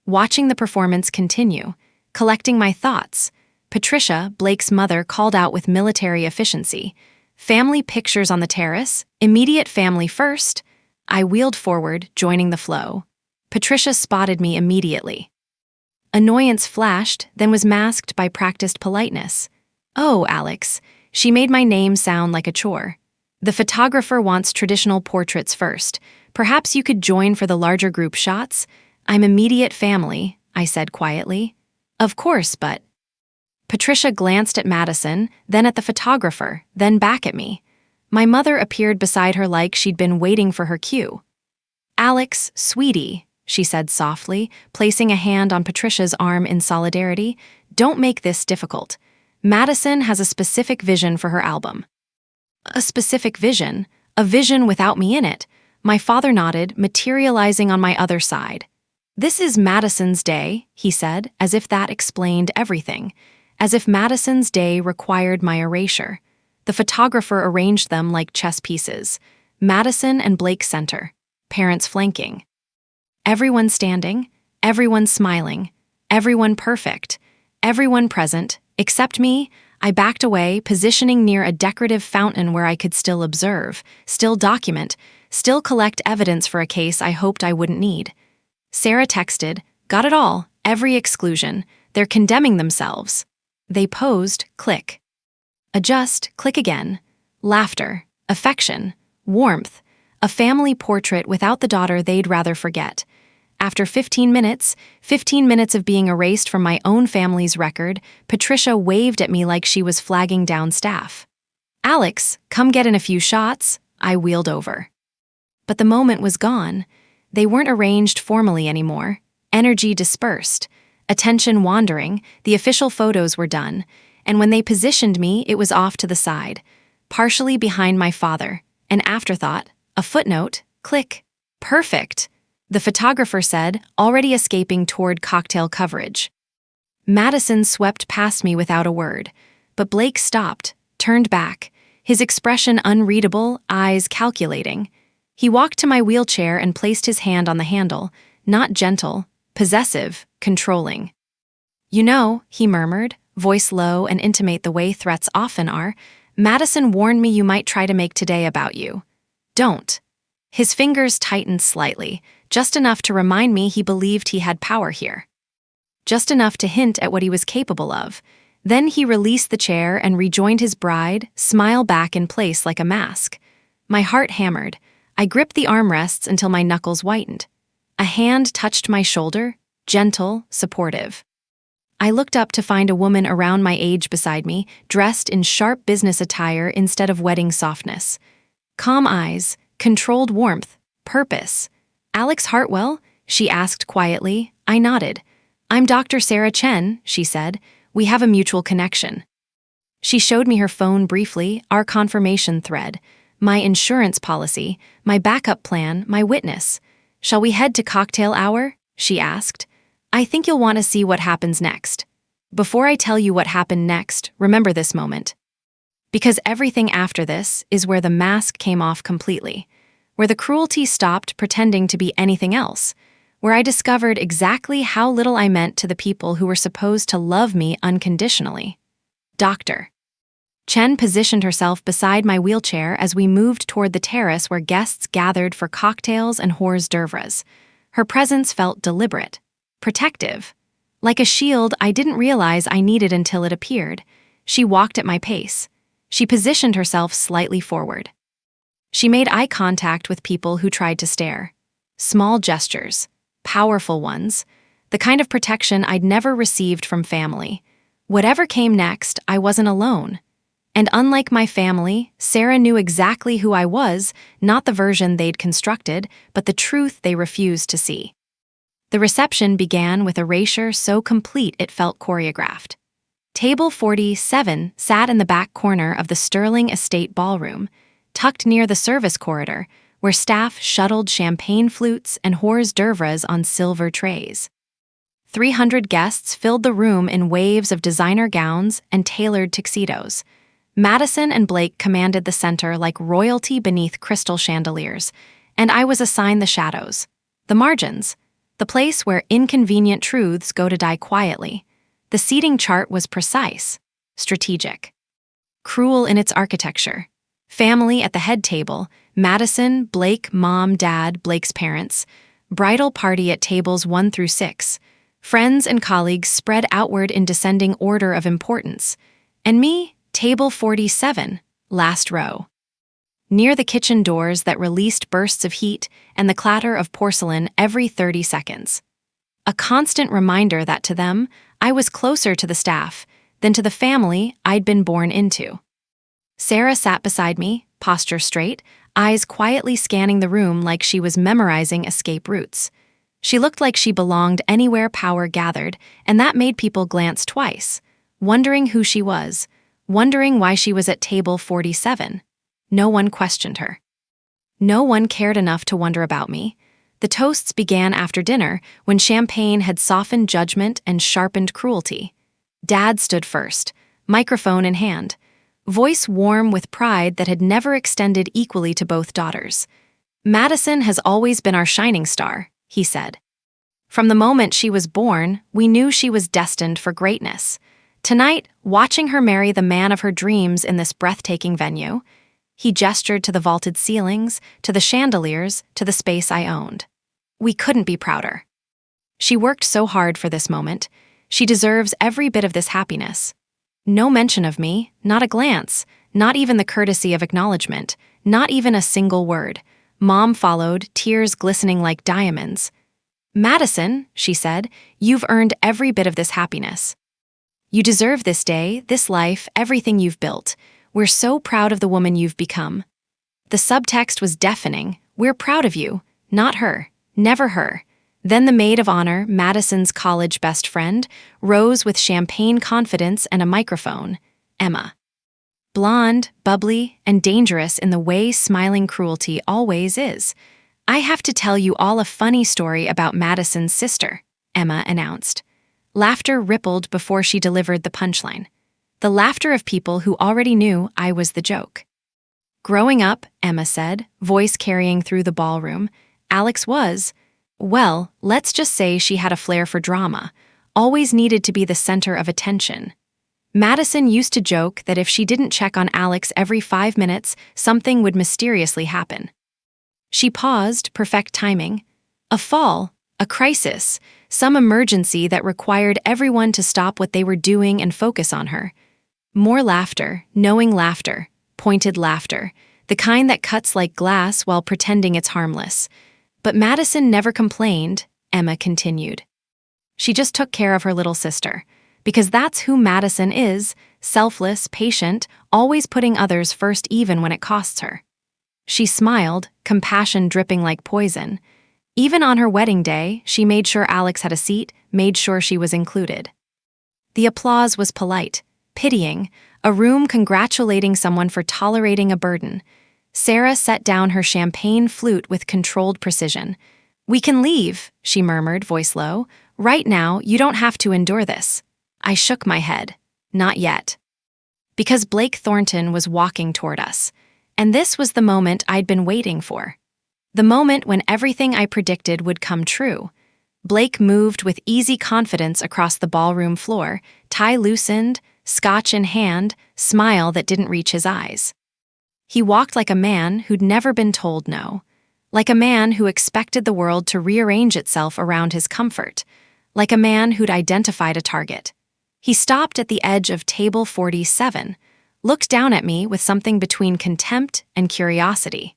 watching the performance continue, collecting my thoughts. Patricia, Blake's mother, called out with military efficiency. "Family pictures on the terrace, immediate family first." I wheeled forward, joining the flow. Patricia spotted me immediately. Annoyance flashed, then was masked by practiced politeness. "Oh, Alex." She made my name sound like a chore. "The photographer wants traditional portraits first. Perhaps you could join for the larger group shots?" "I'm immediate family," I said quietly. "Of course, but..." Patricia glanced at Madison, then at the photographer, then back at me. My mother appeared beside her like she'd been waiting for her cue. "Alex, sweetie," she said softly, placing a hand on Patricia's arm in solidarity, "don't make this difficult. Madison has a specific vision for her album." "A specific vision? A vision without me in it?" My father nodded, materializing on my other side. "This is Madison's day," he said, as if that explained everything. As if Madison's day required my erasure. The photographer arranged them like chess pieces. Madison and Blake center, parents flanking. Everyone standing, everyone smiling, everyone perfect, everyone present, except me. I backed away, positioning near a decorative fountain where I could still observe, still document, still collect evidence for a case I hoped I wouldn't need. Sarah texted, "Got it all, every exclusion. They're condemning themselves." They posed, click. Adjust, click again. Laughter, affection, warmth, a family portrait without the daughter they'd rather forget. After 15 minutes of being erased from my own family's record, Patricia waved at me like she was flagging down staff. "Alex, come get in a few shots." I wheeled over. But the moment was gone. They weren't arranged formally anymore. Energy dispersed. Attention wandering, the official photos were done, and when they positioned me, it was off to the side, partially behind my father, an afterthought, a footnote, click. "Perfect," the photographer said, already escaping toward cocktail coverage. Madison swept past me without a word, but Blake stopped, turned back. his expression unreadable, eyes calculating. He walked to my wheelchair and placed his hand on the handle, not gentle, possessive, controlling. "You know," he murmured, voice low and intimate the way threats often are, "Madison warned me you might try to make today about you. Don't." His fingers tightened slightly, just enough to remind me he believed he had power here. Just enough to hint at what he was capable of. Then he released the chair and rejoined his bride, smile back in place like a mask. My heart hammered. I gripped the armrests until my knuckles whitened. A hand touched my shoulder, gentle, supportive. I looked up to find a woman around my age beside me, dressed in sharp business attire instead of wedding softness. Calm eyes, controlled warmth, purpose. "Alex Hartwell?" she asked quietly. I nodded. "I'm Dr. Sarah Chen," she said. "We have a mutual connection." She showed me her phone briefly, our confirmation thread, my insurance policy, my backup plan, my witness. "Shall we head to cocktail hour?" she asked. "I think you'll want to see what happens next." Before I tell you what happened next, remember this moment. Because everything after this is where the mask came off completely, where the cruelty stopped pretending to be anything else, where I discovered exactly how little I meant to the people who were supposed to love me unconditionally. Dr. Chen positioned herself beside my wheelchair as we moved toward the terrace where guests gathered for cocktails and hors d'oeuvres. Her presence felt deliberate, protective, like a shield I didn't realize I needed until it appeared. She walked at my pace. She positioned herself slightly forward. She made eye contact with people who tried to stare. Small gestures, powerful ones, the kind of protection I'd never received from family. Whatever came next, I wasn't alone. And unlike my family, Sarah knew exactly who I was, not the version they'd constructed, but the truth they refused to see. The reception began with erasure so complete it felt choreographed. Table 47 sat in the back corner of the Sterling Estate ballroom, tucked near the service corridor, where staff shuttled champagne flutes and hors d'oeuvres on silver trays. 300 guests filled the room in waves of designer gowns and tailored tuxedos. Madison and Blake commanded the center like royalty beneath crystal chandeliers, and I was assigned the shadows, the margins, the place where inconvenient truths go to die quietly. The seating chart was precise, strategic, cruel in its architecture. Family at the head table, Madison, Blake, mom, dad, Blake's parents. Bridal party at tables 1 through 6. Friends and colleagues spread outward in descending order of importance. And me, table 47, last row. Near the kitchen doors that released bursts of heat and the clatter of porcelain every 30 seconds. A constant reminder that to them, I was closer to the staff than to the family I'd been born into. Sarah sat beside me, posture straight, eyes quietly scanning the room like she was memorizing escape routes. She looked like she belonged anywhere power gathered, and that made people glance twice, wondering who she was, wondering why she was at table 47. No one questioned her. No one cared enough to wonder about me. The toasts began after dinner, when champagne had softened judgment and sharpened cruelty. Dad stood first, microphone in hand, voice warm with pride that had never extended equally to both daughters. "Madison has always been our shining star," he said. "From the moment she was born, we knew she was destined for greatness. Tonight, watching her marry the man of her dreams in this breathtaking venue," he gestured to the vaulted ceilings, to the chandeliers, to the space I owned. "We couldn't be prouder. She worked so hard for this moment. She deserves every bit of this happiness." No mention of me, not a glance, not even the courtesy of acknowledgement, not even a single word. Mom followed, tears glistening like diamonds. "Madison," she said, "you've earned every bit of this happiness. You deserve this day, this life, everything you've built. We're so proud of the woman you've become." The subtext was deafening. "We're proud of you, not her, never her." Then the maid of honor, Madison's college best friend, rose with champagne confidence and a microphone. Emma. Blonde, bubbly, and dangerous in the way smiling cruelty always is. "I have to tell you all a funny story about Madison's sister," Emma announced. Laughter rippled before she delivered the punchline. The laughter of people who already knew I was the joke. Growing up, Emma said, voice carrying through the ballroom, Alex was, well, let's just say she had a flair for drama, always needed to be the center of attention. Madison used to joke that if she didn't check on Alex every 5 minutes, something would mysteriously happen. She paused, perfect timing. A fall, a crisis, some emergency that required everyone to stop what they were doing and focus on her. More laughter, knowing laughter, pointed laughter, the kind that cuts like glass while pretending it's harmless. But Madison never complained, Emma continued. She just took care of her little sister. Because that's who Madison is, selfless, patient, always putting others first even when it costs her. She smiled, compassion dripping like poison. Even on her wedding day, she made sure Alex had a seat, made sure she was included. The applause was polite, pitying, a room congratulating someone for tolerating a burden. Sarah set down her champagne flute with controlled precision. "We can leave," she murmured, voice low. "Right now, you don't have to endure this." I shook my head. Not yet. Because Blake Thornton was walking toward us. And this was the moment I'd been waiting for. The moment when everything I predicted would come true. Blake moved with easy confidence across the ballroom floor, tie loosened, scotch in hand, smile that didn't reach his eyes. He walked like a man who'd never been told no. Like a man who expected the world to rearrange itself around his comfort. Like a man who'd identified a target. He stopped at the edge of table 47, looked down at me with something between contempt and curiosity.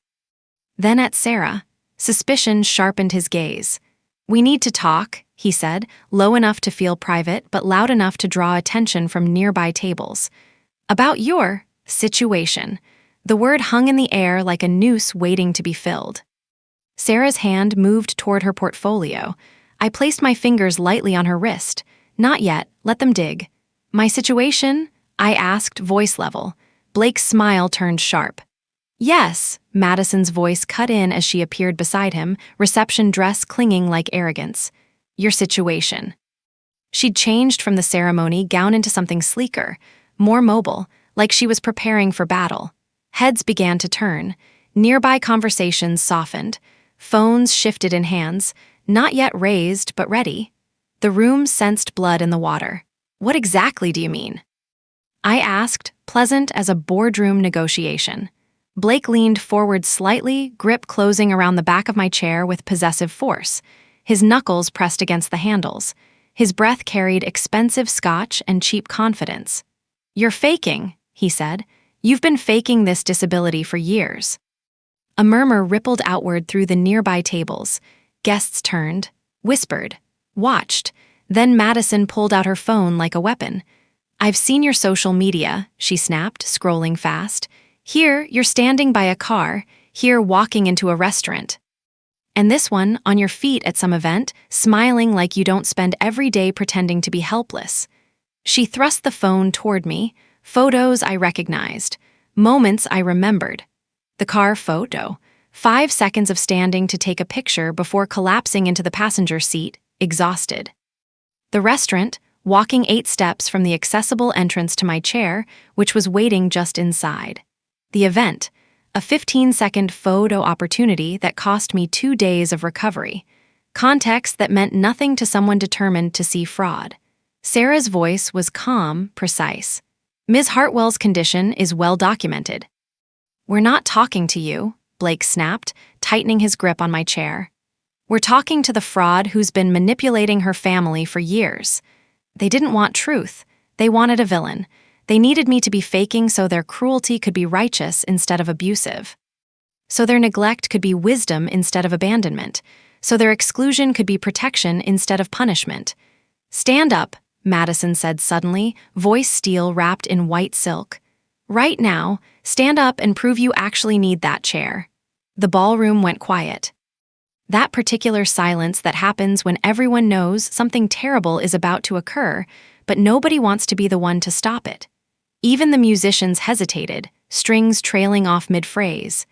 Then at Sarah, suspicion sharpened his gaze. "We need to talk," he said, low enough to feel private but loud enough to draw attention from nearby tables. "About your situation." The word hung in the air like a noose waiting to be filled. Sarah's hand moved toward her portfolio. I placed my fingers lightly on her wrist. "Not yet, let them dig." "My situation?" I asked, voice level. Blake's smile turned sharp. "Yes," Madison's voice cut in as she appeared beside him, reception dress clinging like arrogance. "Your situation." She'd changed from the ceremony gown into something sleeker, more mobile, like she was preparing for battle. Heads began to turn. Nearby conversations softened. Phones shifted in hands, not yet raised but ready. The room sensed blood in the water. "What exactly do you mean?" I asked, pleasant as a boardroom negotiation. Blake leaned forward slightly, grip closing around the back of my chair with possessive force. His knuckles pressed against the handles. His breath carried expensive scotch and cheap confidence. "You're faking," he said. "You've been faking this disability for years." A murmur rippled outward through the nearby tables. Guests turned, whispered, watched. Then Madison pulled out her phone like a weapon. "I've seen your social media," she snapped, scrolling fast. "Here, you're standing by a car. Here, walking into a restaurant. And this one, on your feet at some event, smiling like you don't spend every day pretending to be helpless." She thrust the phone toward me. Photos I recognized. Moments I remembered. The car photo. 5 seconds of standing to take a picture before collapsing into the passenger seat, exhausted. The restaurant, walking 8 steps from the accessible entrance to my chair, which was waiting just inside. The event, a 15-second photo opportunity that cost me 2 days of recovery. Context that meant nothing to someone determined to see fraud. Sarah's voice was calm, precise. "Ms. Hartwell's condition is well documented." "We're not talking to you," Blake snapped, tightening his grip on my chair. "We're talking to the fraud who's been manipulating her family for years. They didn't want truth. They wanted a villain. They needed me to be faking so their cruelty could be righteous instead of abusive. So their neglect could be wisdom instead of abandonment. So their exclusion could be protection instead of punishment." "Stand up," Madison said suddenly, voice steel wrapped in white silk. "Right now, stand up and prove you actually need that chair." The ballroom went quiet. That particular silence that happens when everyone knows something terrible is about to occur, but nobody wants to be the one to stop it. Even the musicians hesitated, strings trailing off mid-phrase.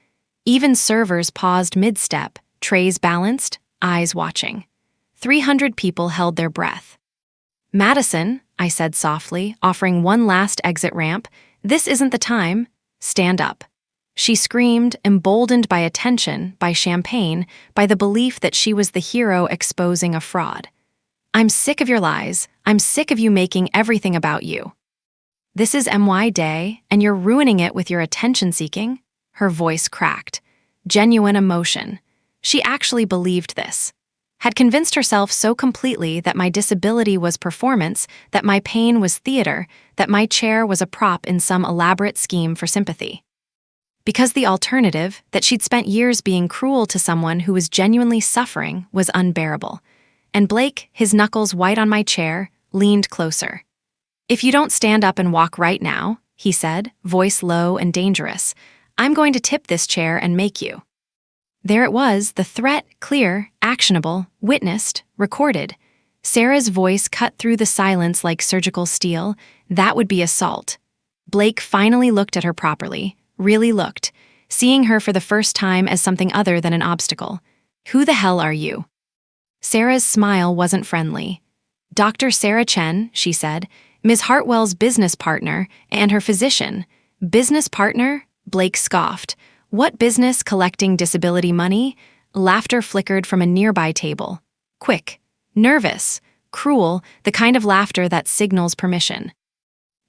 Even servers paused mid-step, trays balanced, eyes watching. 300 people held their breath. "Madison," I said softly, offering one last exit ramp, "this isn't the time. Stand up." She screamed, emboldened by attention, by champagne, by the belief that she was the hero exposing a fraud. "I'm sick of your lies. I'm sick of you making everything about you. This is MY Day, and you're ruining it with your attention-seeking?" Her voice cracked. Genuine emotion. She actually believed this. Had convinced herself so completely that my disability was performance, that my pain was theater, that my chair was a prop in some elaborate scheme for sympathy. Because the alternative, that she'd spent years being cruel to someone who was genuinely suffering, was unbearable. And Blake, his knuckles white on my chair, leaned closer. "If you don't stand up and walk right now," he said, voice low and dangerous, "I'm going to tip this chair and make you." There it was, the threat, clear, actionable, witnessed, recorded. Sarah's voice cut through the silence like surgical steel. That would be assault. Blake finally looked at her properly, really looked, seeing her for the first time as something other than an obstacle. "Who the hell are you?" Sarah's smile wasn't friendly. "Dr. Sarah Chen," she said, "Ms. Hartwell's business partner and her physician." "Business partner?" Blake scoffed. "What business collecting disability money?" Laughter flickered from a nearby table. Quick, nervous, cruel, the kind of laughter that signals permission.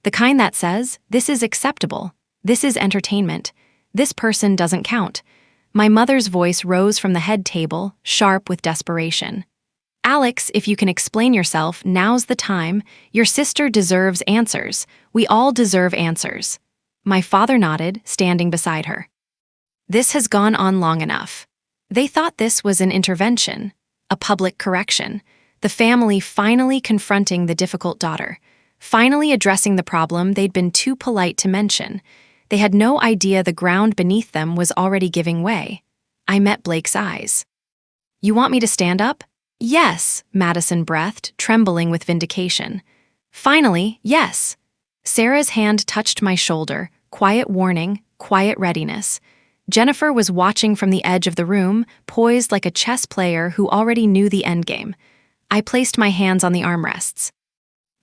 The kind that says, "This is acceptable. This is entertainment. This person doesn't count." My mother's voice rose from the head table, sharp with desperation. "Alex, if you can explain yourself, now's the time. Your sister deserves answers. We all deserve answers." My father nodded, standing beside her. "This has gone on long enough." They thought this was an intervention, a public correction, the family finally confronting the difficult daughter, finally addressing the problem they'd been too polite to mention. They had no idea the ground beneath them was already giving way. I met Blake's eyes. "You want me to stand up?" "Yes," Madison breathed, trembling with vindication. "Finally, yes." Sarah's hand touched my shoulder, quiet warning, quiet readiness. Jennifer was watching from the edge of the room, poised like a chess player who already knew the endgame. I placed my hands on the armrests.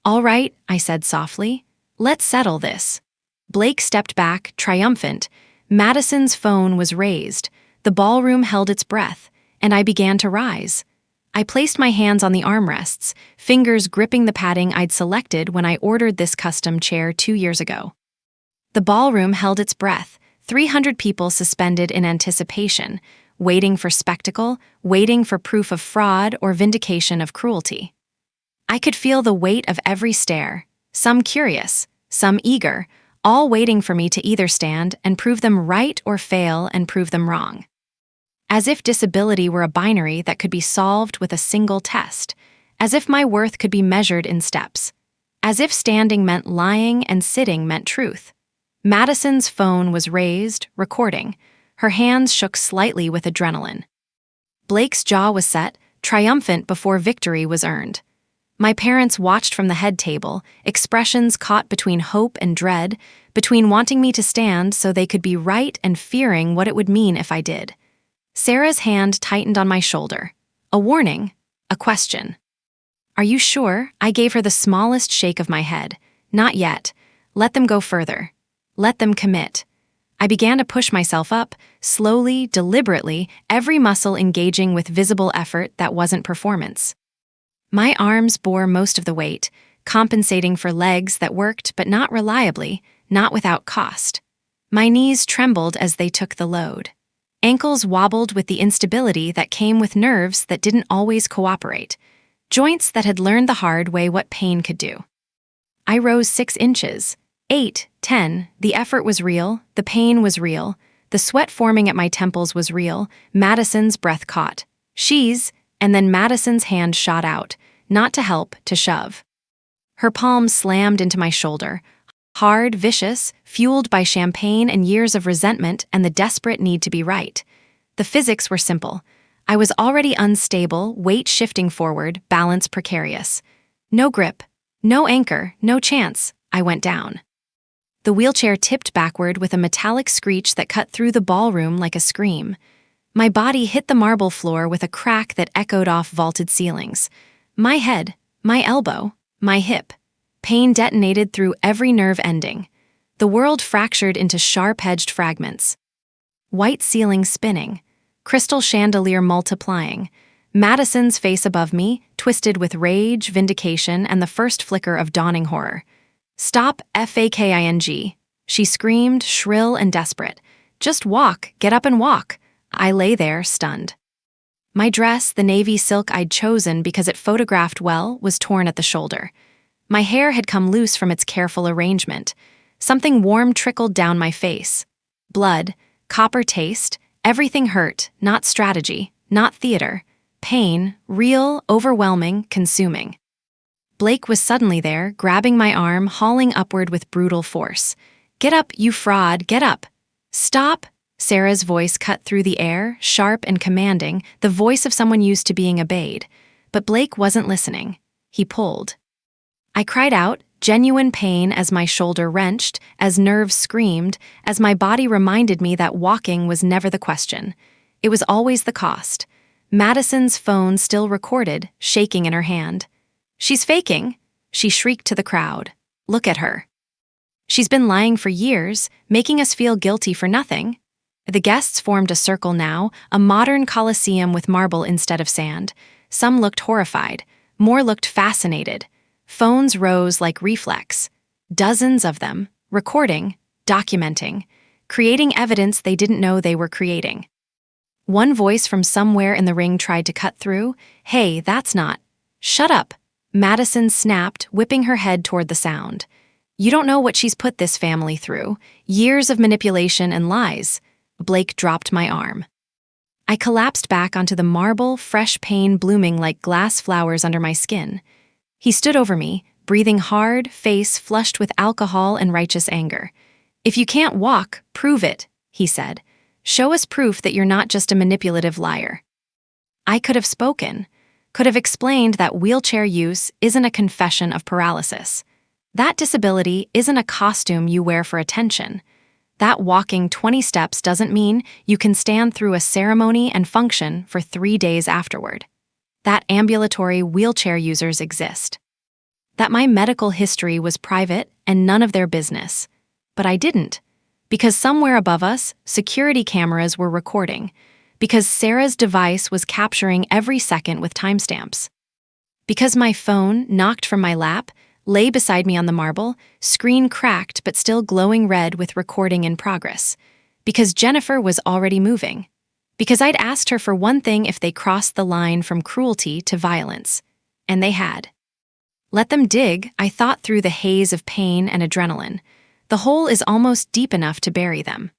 "All right," I said softly. "Let's settle this." Blake stepped back, triumphant. Madison's phone was raised. The ballroom held its breath, and I began to rise. I placed my hands on the armrests, fingers gripping the padding I'd selected when I ordered this custom chair 2 years ago. The ballroom held its breath, 300 people suspended in anticipation, waiting for spectacle, waiting for proof of fraud or vindication of cruelty. I could feel the weight of every stare, some curious, some eager, all waiting for me to either stand and prove them right or fail and prove them wrong. As if disability were a binary that could be solved with a single test, as if my worth could be measured in steps, as if standing meant lying and sitting meant truth. Madison's phone was raised, recording. Her hands shook slightly with adrenaline. Blake's jaw was set, triumphant before victory was earned. My parents watched from the head table, expressions caught between hope and dread, between wanting me to stand so they could be right and fearing what it would mean if I did. Sarah's hand tightened on my shoulder. A warning, a question. "Are you sure?" I gave her the smallest shake of my head. "Not yet. Let them go further. Let them commit." I began to push myself up, slowly, deliberately, every muscle engaging with visible effort that wasn't performance. My arms bore most of the weight, compensating for legs that worked but not reliably, not without cost. My knees trembled as they took the load. Ankles wobbled with the instability that came with nerves that didn't always cooperate, joints that had learned the hard way what pain could do. I rose 6 inches, 8, 10, the effort was real, the pain was real, the sweat forming at my temples was real. Madison's breath caught. "She's," and then Madison's hand shot out, not to help, to shove. Her palm slammed into my shoulder, hard, vicious, fueled by champagne and years of resentment and the desperate need to be right. The physics were simple. I was already unstable, weight shifting forward, balance precarious. No grip, no anchor, no chance. I went down. The wheelchair tipped backward with a metallic screech that cut through the ballroom like a scream. My body hit the marble floor with a crack that echoed off vaulted ceilings. My head, my elbow, my hip. Pain detonated through every nerve ending. The world fractured into sharp-edged fragments. white ceiling spinning, crystal chandelier multiplying, Madison's face above me, twisted with rage, vindication, and the first flicker of dawning horror. "Stop, faking," she screamed, shrill and desperate. "Just walk, get up and walk." I lay there, stunned. My dress, the navy silk I'd chosen because it photographed well, was torn at the shoulder. My hair had come loose from its careful arrangement. Something warm trickled down my face. Blood, copper taste, everything hurt, not strategy, not theater. Pain, real, overwhelming, consuming. Blake was suddenly there, grabbing my arm, hauling upward with brutal force. "Get up, you fraud, get up." "Stop!" Sarah's voice cut through the air, sharp and commanding, the voice of someone used to being obeyed. But Blake wasn't listening. He pulled. I cried out, genuine pain as my shoulder wrenched, as nerves screamed, as my body reminded me that walking was never the question. It was always the cost. Madison's phone still recorded, shaking in her hand. "She's faking," she shrieked to the crowd. "Look at her. She's been lying for years, making us feel guilty for nothing." The guests formed a circle now, a modern coliseum with marble instead of sand. Some looked horrified, more looked fascinated. Phones rose like reflex. Dozens of them, recording, documenting, creating evidence they didn't know they were creating. One voice from somewhere in the ring tried to cut through. "Hey, that's not." "Shut up," Madison snapped, whipping her head toward the sound. "You don't know what she's put this family through. Years of manipulation and lies." Blake dropped my arm. I collapsed back onto the marble, fresh pain blooming like glass flowers under my skin. He stood over me, breathing hard, face flushed with alcohol and righteous anger. "If you can't walk, prove it," he said. "Show us proof that you're not just a manipulative liar." I could have spoken, could have explained that wheelchair use isn't a confession of paralysis. That disability isn't a costume you wear for attention. That walking 20 steps doesn't mean you can stand through a ceremony and function for 3 days afterward. That ambulatory wheelchair users exist. That my medical history was private and none of their business. But I didn't. Because somewhere above us, security cameras were recording. Because Sarah's device was capturing every second with timestamps. Because my phone, knocked from my lap, lay beside me on the marble, screen cracked but still glowing red with recording in progress. Because Jennifer was already moving. Because I'd asked her for one thing if they crossed the line from cruelty to violence. And they had. Let them dig, I thought through the haze of pain and adrenaline. The hole is almost deep enough to bury them.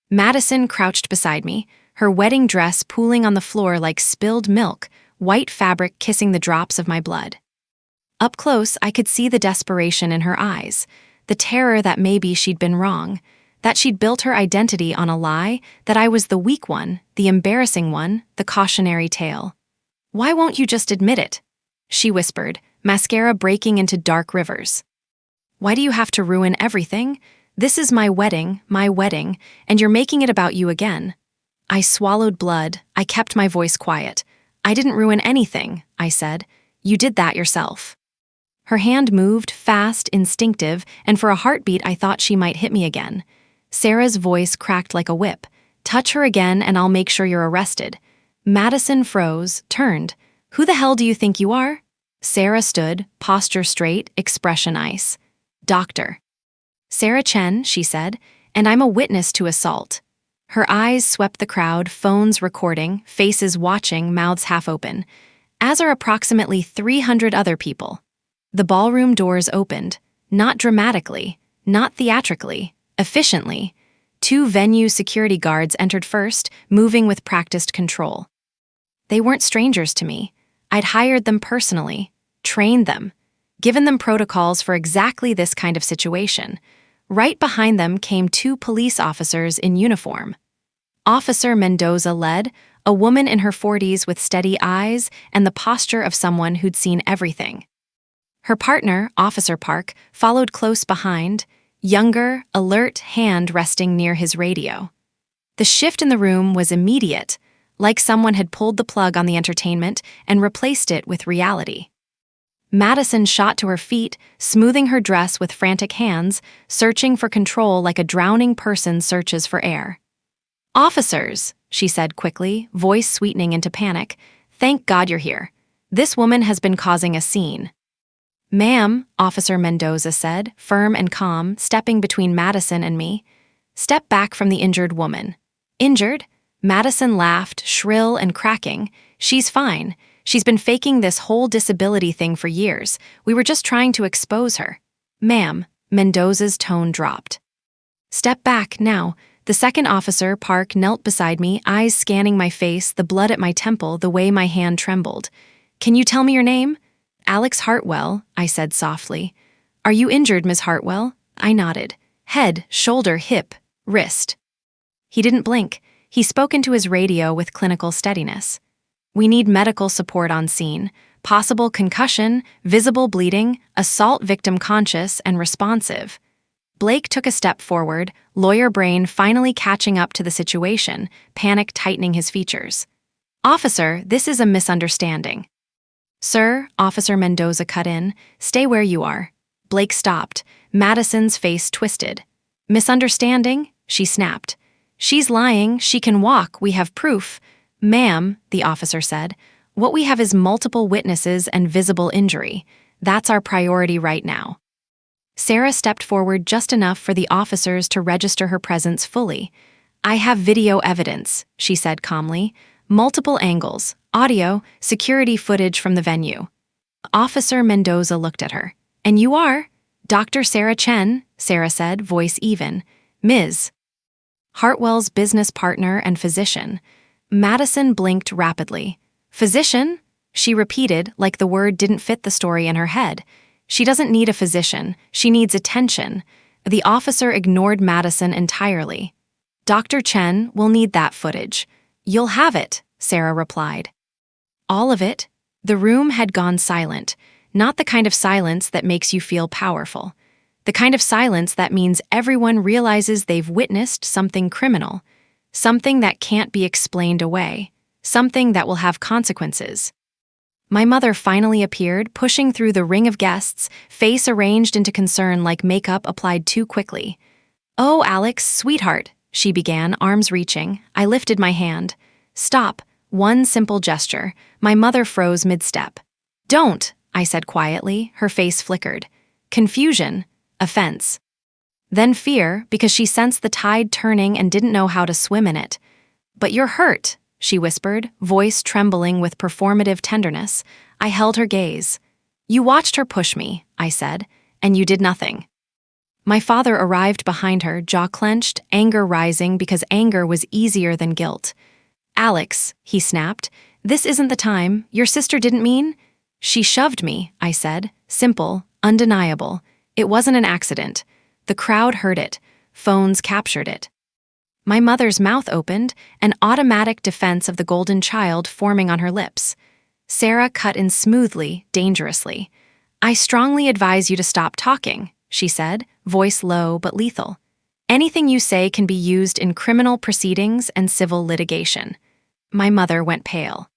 Madison crouched beside me, her wedding dress pooling on the floor like spilled milk, white fabric kissing the drops of my blood. Up close, I could see the desperation in her eyes, the terror that maybe she'd been wrong, that she'd built her identity on a lie, that I was the weak one, the embarrassing one, the cautionary tale. "Why won't you just admit it?" she whispered, mascara breaking into dark rivers. "Why do you have to ruin everything? This is my wedding, and you're making it about you again." I swallowed blood. I kept my voice quiet. "I didn't ruin anything," I said. "You did that yourself." Her hand moved, fast, instinctive, and for a heartbeat I thought she might hit me again. Sarah's voice cracked like a whip. "Touch her again and I'll make sure you're arrested." Madison froze, turned. "Who the hell do you think you are?" Sarah stood, posture straight, expression ice. "Doctor." "Sarah Chen," she said, "and I'm a witness to assault." Her eyes swept the crowd, phones recording, faces watching, mouths half open, as are approximately 300 other people. The ballroom doors opened, not dramatically, not theatrically, efficiently. 2 venue security guards entered first, moving with practiced control. They weren't strangers to me. I'd hired them personally, trained them, given them protocols for exactly this kind of situation. Right behind them came 2 police officers in uniform. Officer Mendoza led, a woman in her 40s with steady eyes and the posture of someone who'd seen everything. Her partner, Officer Park, followed close behind, younger, alert, hand resting near his radio. The shift in the room was immediate, like someone had pulled the plug on the entertainment and replaced it with reality. Madison shot to her feet, smoothing her dress with frantic hands, searching for control like a drowning person searches for air. "Officers," she said quickly, voice sweetening into panic. "Thank God you're here. This woman has been causing a scene." "Ma'am," Officer Mendoza said, firm and calm, stepping between Madison and me. "Step back from the injured woman." "Injured?" Madison laughed, shrill and cracking. "She's fine. She's been faking this whole disability thing for years. We were just trying to expose her." "Ma'am," Mendoza's tone dropped. "Step back, now." The second officer, Park, knelt beside me, eyes scanning my face, the blood at my temple, the way my hand trembled. "Can you tell me your name?" "Alex Hartwell," I said softly. "Are you injured, Miss Hartwell?" I nodded. "Head, shoulder, hip, wrist." He didn't blink. He spoke into his radio with clinical steadiness. "We need medical support on scene. Possible concussion, visible bleeding, assault victim conscious and responsive." Blake took a step forward, lawyer brain finally catching up to the situation, panic tightening his features. "Officer, this is a misunderstanding." "Sir," Officer Mendoza cut in, "stay where you are." Blake stopped. Madison's face twisted. "Misunderstanding?" she snapped. "She's lying. She can walk. We have proof." "Ma'am," the officer said, "what we have is multiple witnesses and visible injury. That's our priority right now." Sarah stepped forward just enough for the officers to register her presence fully. "I have video evidence," she said calmly. "Multiple angles, audio, security footage from the venue." Officer Mendoza looked at her. "And you are?" "Dr. Sarah Chen," Sarah said, voice even. "Ms. Hartwell's business partner and physician." Madison blinked rapidly. "Physician?" she repeated, like the word didn't fit the story in her head. "She doesn't need a physician. She needs attention." The officer ignored Madison entirely. "Dr. Chen will need that footage." "You'll have it," Sarah replied. "All of it?" The room had gone silent, not the kind of silence that makes you feel powerful. The kind of silence that means everyone realizes they've witnessed something criminal, something that can't be explained away, something that will have consequences. My mother finally appeared, pushing through the ring of guests, face arranged into concern like makeup applied too quickly. "Oh, Alex, sweetheart," she began, arms reaching. I lifted my hand. "Stop." One simple gesture. My mother froze mid-step. "Don't," I said quietly, her face flickered. Confusion. Offense. Then fear, because she sensed the tide turning and didn't know how to swim in it. "But you're hurt," she whispered, voice trembling with performative tenderness. I held her gaze. "You watched her push me," I said, "and you did nothing." My father arrived behind her, jaw clenched, anger rising because anger was easier than guilt. "Alex," he snapped, "this isn't the time. Your sister didn't mean—" "She shoved me," I said, simple, undeniable. It wasn't an accident. The crowd heard it. Phones captured it. My mother's mouth opened, an automatic defense of the golden child forming on her lips. Sarah cut in smoothly, dangerously. "I strongly advise you to stop talking," she said, voice low but lethal. "Anything you say can be used in criminal proceedings and civil litigation." My mother went pale.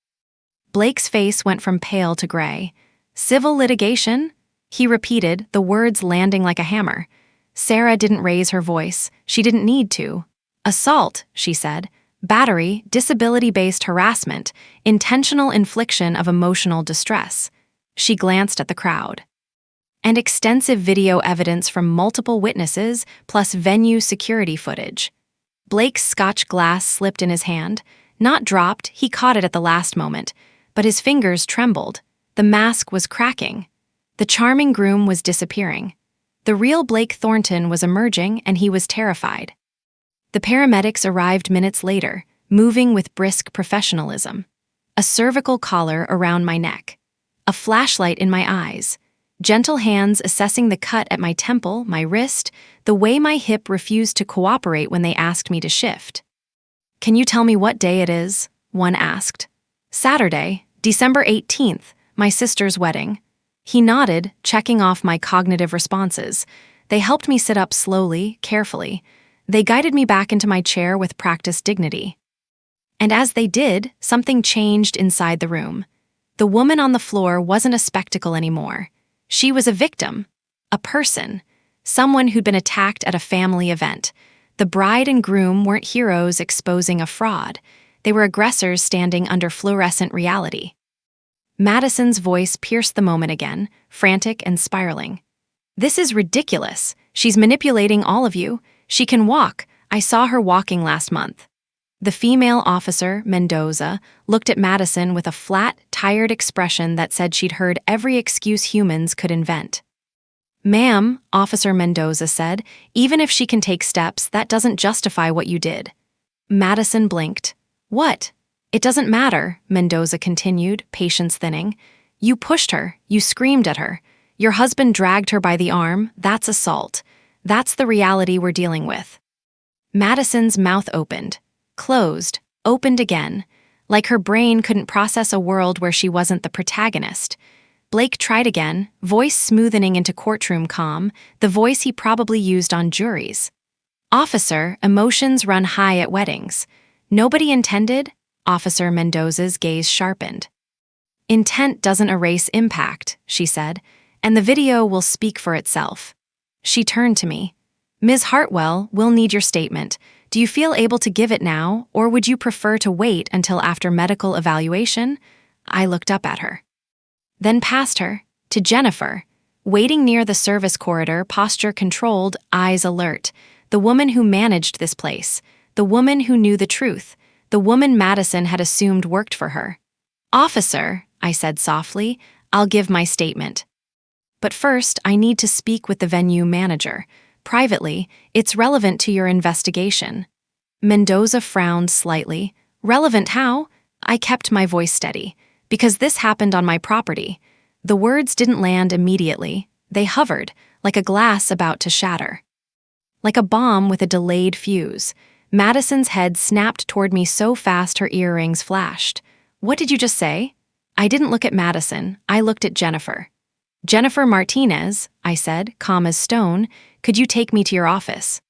Blake's face went from pale to gray. "Civil litigation?" He repeated, the words landing like a hammer. Sarah didn't raise her voice. She didn't need to. "Assault," she said. "Battery, disability-based harassment, intentional infliction of emotional distress." She glanced at the crowd. "And extensive video evidence from multiple witnesses, plus venue security footage." Blake's Scotch glass slipped in his hand. Not dropped, he caught it at the last moment, but his fingers trembled. The mask was cracking. The charming groom was disappearing. The real Blake Thornton was emerging, and he was terrified. The paramedics arrived minutes later, moving with brisk professionalism. A cervical collar around my neck. A flashlight in my eyes. Gentle hands assessing the cut at my temple, my wrist, the way my hip refused to cooperate when they asked me to shift. "Can you tell me what day it is?" one asked. "Saturday, December 18th, my sister's wedding." He nodded, checking off my cognitive responses. They helped me sit up slowly, carefully. They guided me back into my chair with practiced dignity. And as they did, something changed inside the room. The woman on the floor wasn't a spectacle anymore. She was a victim, a person, someone who'd been attacked at a family event. The bride and groom weren't heroes exposing a fraud. They were aggressors standing under fluorescent reality. Madison's voice pierced the moment again, frantic and spiraling. "This is ridiculous. She's manipulating all of you. She can walk. I saw her walking last month." The female officer, Mendoza, looked at Madison with a flat, tired expression that said she'd heard every excuse humans could invent. "Ma'am," Officer Mendoza said, "even if she can take steps, that doesn't justify what you did." Madison blinked. "What?" "It doesn't matter," Mendoza continued, patience thinning. "You pushed her. You screamed at her. Your husband dragged her by the arm. That's assault. That's the reality we're dealing with." Madison's mouth opened, closed, opened again, like her brain couldn't process a world where she wasn't the protagonist. Blake tried again, voice smoothening into courtroom calm, the voice he probably used on juries. "Officer, emotions run high at weddings. Nobody intended?" Officer Mendoza's gaze sharpened. "Intent doesn't erase impact," she said, "and the video will speak for itself." She turned to me. "Ms. Hartwell, we'll need your statement. Do you feel able to give it now, or would you prefer to wait until after medical evaluation?" I looked up at her. Then past her, to Jennifer, waiting near the service corridor, posture controlled, eyes alert, the woman who managed this place, the woman who knew the truth, the woman Madison had assumed worked for her. "Officer," I said softly, "I'll give my statement. But first, I need to speak with the venue manager. Privately, it's relevant to your investigation." Mendoza frowned slightly. "Relevant how?" I kept my voice steady. "Because this happened on my property." The words didn't land immediately. They hovered, like a glass about to shatter. Like a bomb with a delayed fuse. Madison's head snapped toward me so fast her earrings flashed. "What did you just say?" I didn't look at Madison. I looked at Jennifer. "Jennifer Martinez," I said, calm as stone, "could you take me to your office?"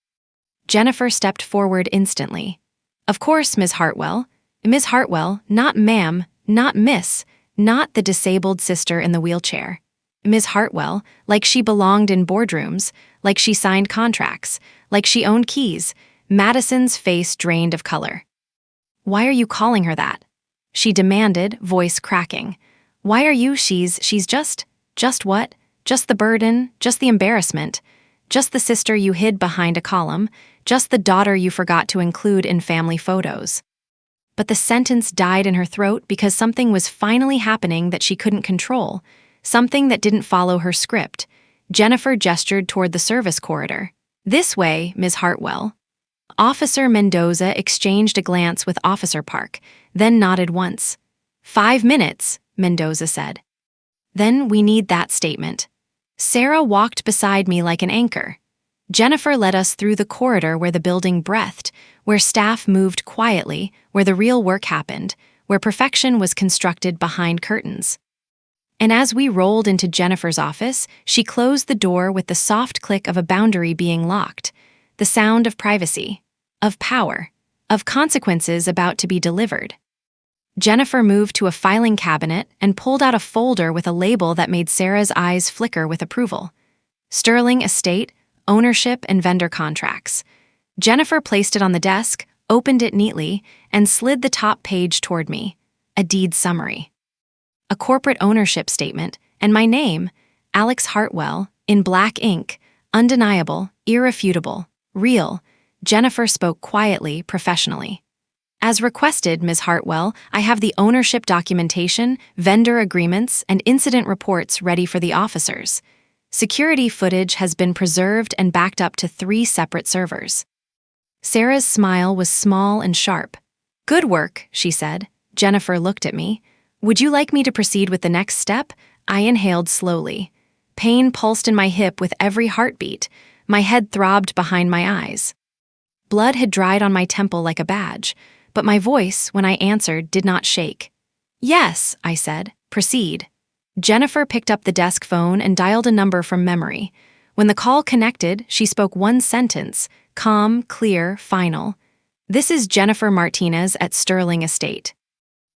Jennifer stepped forward instantly. "Of course, Ms. Hartwell. Ms. Hartwell, not ma'am, not miss, not the disabled sister in the wheelchair. Ms. Hartwell, like she belonged in boardrooms, like she signed contracts, like she owned keys." Madison's face drained of color. "Why are you calling her that?" she demanded, voice cracking. "Why are you she's just what? Just the burden, just the embarrassment, just the sister you hid behind a column, just the daughter you forgot to include in family photos." But the sentence died in her throat because something was finally happening that she couldn't control, something that didn't follow her script. Jennifer gestured toward the service corridor. "This way, Ms. Hartwell." Officer Mendoza exchanged a glance with Officer Park, then nodded once. "5 minutes," Mendoza said. "Then we need that statement." Sarah walked beside me like an anchor. Jennifer led us through the corridor where the building breathed, where staff moved quietly, where the real work happened, where perfection was constructed behind curtains. And as we rolled into Jennifer's office, she closed the door with the soft click of a boundary being locked, the sound of privacy, of power, of consequences about to be delivered. Jennifer moved to a filing cabinet and pulled out a folder with a label that made Sarah's eyes flicker with approval. Sterling Estate, Ownership and Vendor Contracts. Jennifer placed it on the desk, opened it neatly, and slid the top page toward me. A deed summary. A corporate ownership statement, and my name, Alex Hartwell, in black ink, undeniable, irrefutable, real. Jennifer spoke quietly, professionally. "As requested, Ms. Hartwell, I have the ownership documentation, vendor agreements, and incident reports ready for the officers. Security footage has been preserved and backed up to 3 separate servers." Sarah's smile was small and sharp. "Good work," she said. Jennifer looked at me. "Would you like me to proceed with the next step?" I inhaled slowly. Pain pulsed in my hip with every heartbeat. My head throbbed behind my eyes. Blood had dried on my temple like a badge, but my voice, when I answered, did not shake. "Yes," I said. "Proceed." Jennifer picked up the desk phone and dialed a number from memory. When the call connected, she spoke one sentence, calm, clear, final. "This is Jennifer Martinez at Sterling Estate.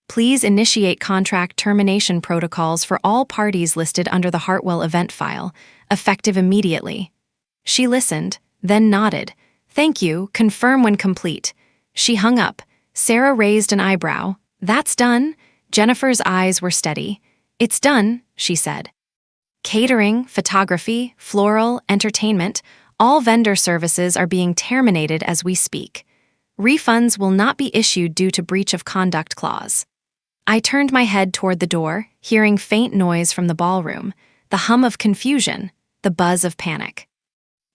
Please initiate contract termination protocols for all parties listed under the Hartwell event file, effective immediately." She listened, then nodded, Thank you, confirm when complete. She hung up. Sarah raised an eyebrow. That's done? Jennifer's eyes were steady. It's done, she said. Catering, photography, floral, entertainment, all vendor services are being terminated as we speak. Refunds will not be issued due to breach of conduct clause. I turned my head toward the door, hearing faint noise from the ballroom, the hum of confusion, the buzz of panic.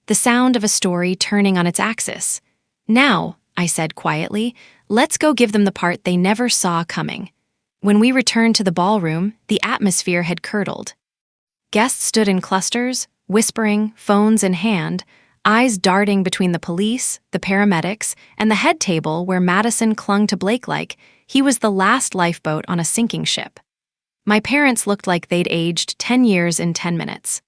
The sound of a story turning on its axis. Now, I said quietly, let's go give them the part they never saw coming. When we returned to the ballroom, the atmosphere had curdled. Guests stood in clusters, whispering, phones in hand, eyes darting between the police, the paramedics, and the head table where Madison clung to Blake like he was the last lifeboat on a sinking ship. My parents looked like they'd aged 10 years in 10 minutes.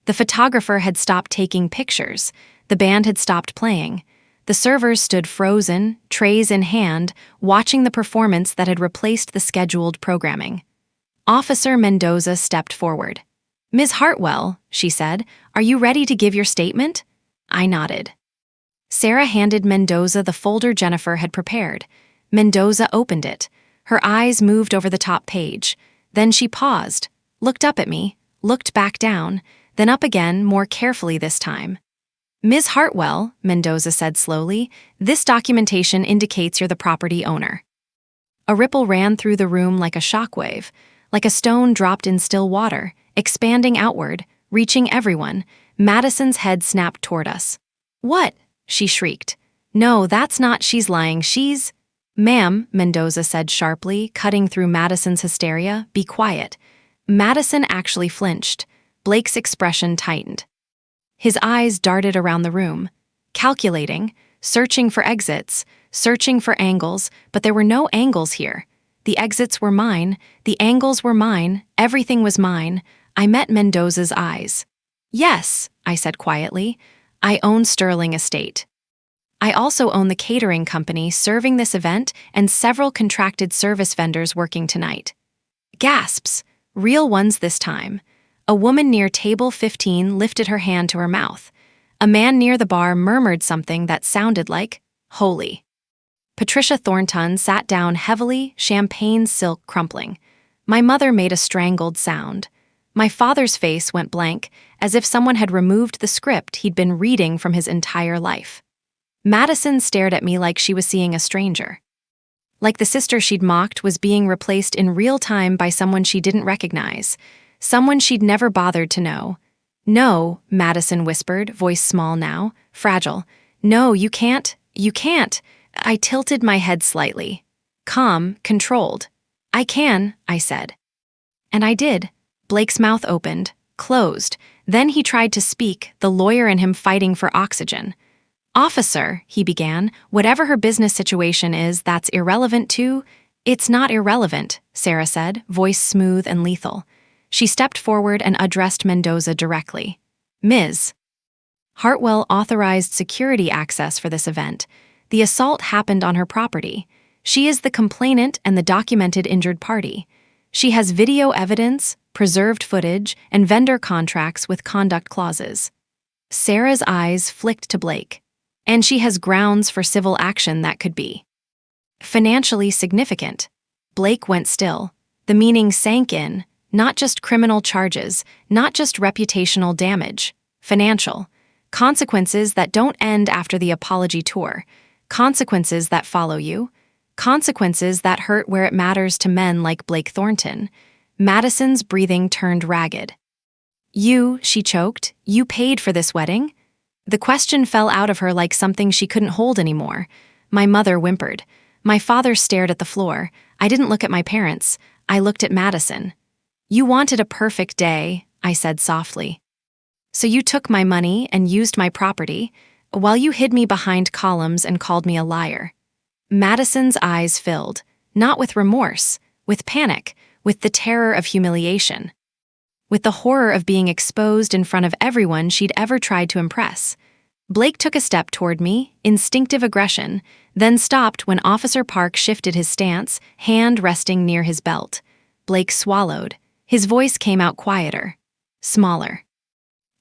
The photographer had stopped taking pictures, the band had stopped playing. The servers stood frozen, trays in hand, watching the performance that had replaced the scheduled programming. Officer Mendoza stepped forward. Ms. Hartwell, she said, are you ready to give your statement? I nodded. Sarah handed Mendoza the folder Jennifer had prepared. Mendoza opened it. Her eyes moved over the top page. Then she paused, looked up at me, looked back down, then up again, more carefully this time. Ms. Hartwell, Mendoza said slowly, this documentation indicates you're the property owner. A ripple ran through the room like a shockwave, like a stone dropped in still water, expanding outward, reaching everyone. Madison's head snapped toward us. What? She shrieked. No, that's not, she's lying, she's… Ma'am, Mendoza said sharply, cutting through Madison's hysteria, be quiet. Madison actually flinched. Blake's expression tightened. His eyes darted around the room, calculating, searching for exits, searching for angles, but there were no angles here. The exits were mine, the angles were mine, everything was mine. I met Mendoza's eyes. Yes, I said quietly, I own Sterling Estate. I also own the catering company serving this event and several contracted service vendors working tonight. Gasps, real ones this time. A woman near table 15 lifted her hand to her mouth. A man near the bar murmured something that sounded like, holy. Patricia Thornton sat down heavily, champagne silk crumpling. My mother made a strangled sound. My father's face went blank, as if someone had removed the script he'd been reading from his entire life. Madison stared at me like she was seeing a stranger. Like the sister she'd mocked was being replaced in real time by someone she didn't recognize. Someone she'd never bothered to know. No, Madison whispered, voice small now, fragile. No, you can't. I tilted my head slightly. Calm, controlled. I can, I said. And I did. Blake's mouth opened, closed. Then he tried to speak, the lawyer in him fighting for oxygen. Officer, he began, whatever her business situation is, that's irrelevant too. It's not irrelevant, Sarah said, voice smooth and lethal. She stepped forward and addressed Mendoza directly. Ms. Hartwell authorized security access for this event. The assault happened on her property. She is the complainant and the documented injured party. She has video evidence, preserved footage, and vendor contracts with conduct clauses. Sarah's eyes flicked to Blake. And she has grounds for civil action that could be financially significant. Blake went still. The meaning sank in. Not just criminal charges, not just reputational damage, financial. Consequences that don't end after the apology tour. Consequences that follow you. Consequences that hurt where it matters to men like Blake Thornton. Madison's breathing turned ragged. You, she choked, you paid for this wedding? The question fell out of her like something she couldn't hold anymore. My mother whimpered. My father stared at the floor. I didn't look at my parents. I looked at Madison. You wanted a perfect day, I said softly. So you took my money and used my property, while you hid me behind columns and called me a liar. Madison's eyes filled, not with remorse, with panic, with the terror of humiliation. With the horror of being exposed in front of everyone she'd ever tried to impress. Blake took a step toward me, instinctive aggression, then stopped when Officer Park shifted his stance, hand resting near his belt. Blake swallowed. His voice came out quieter, smaller.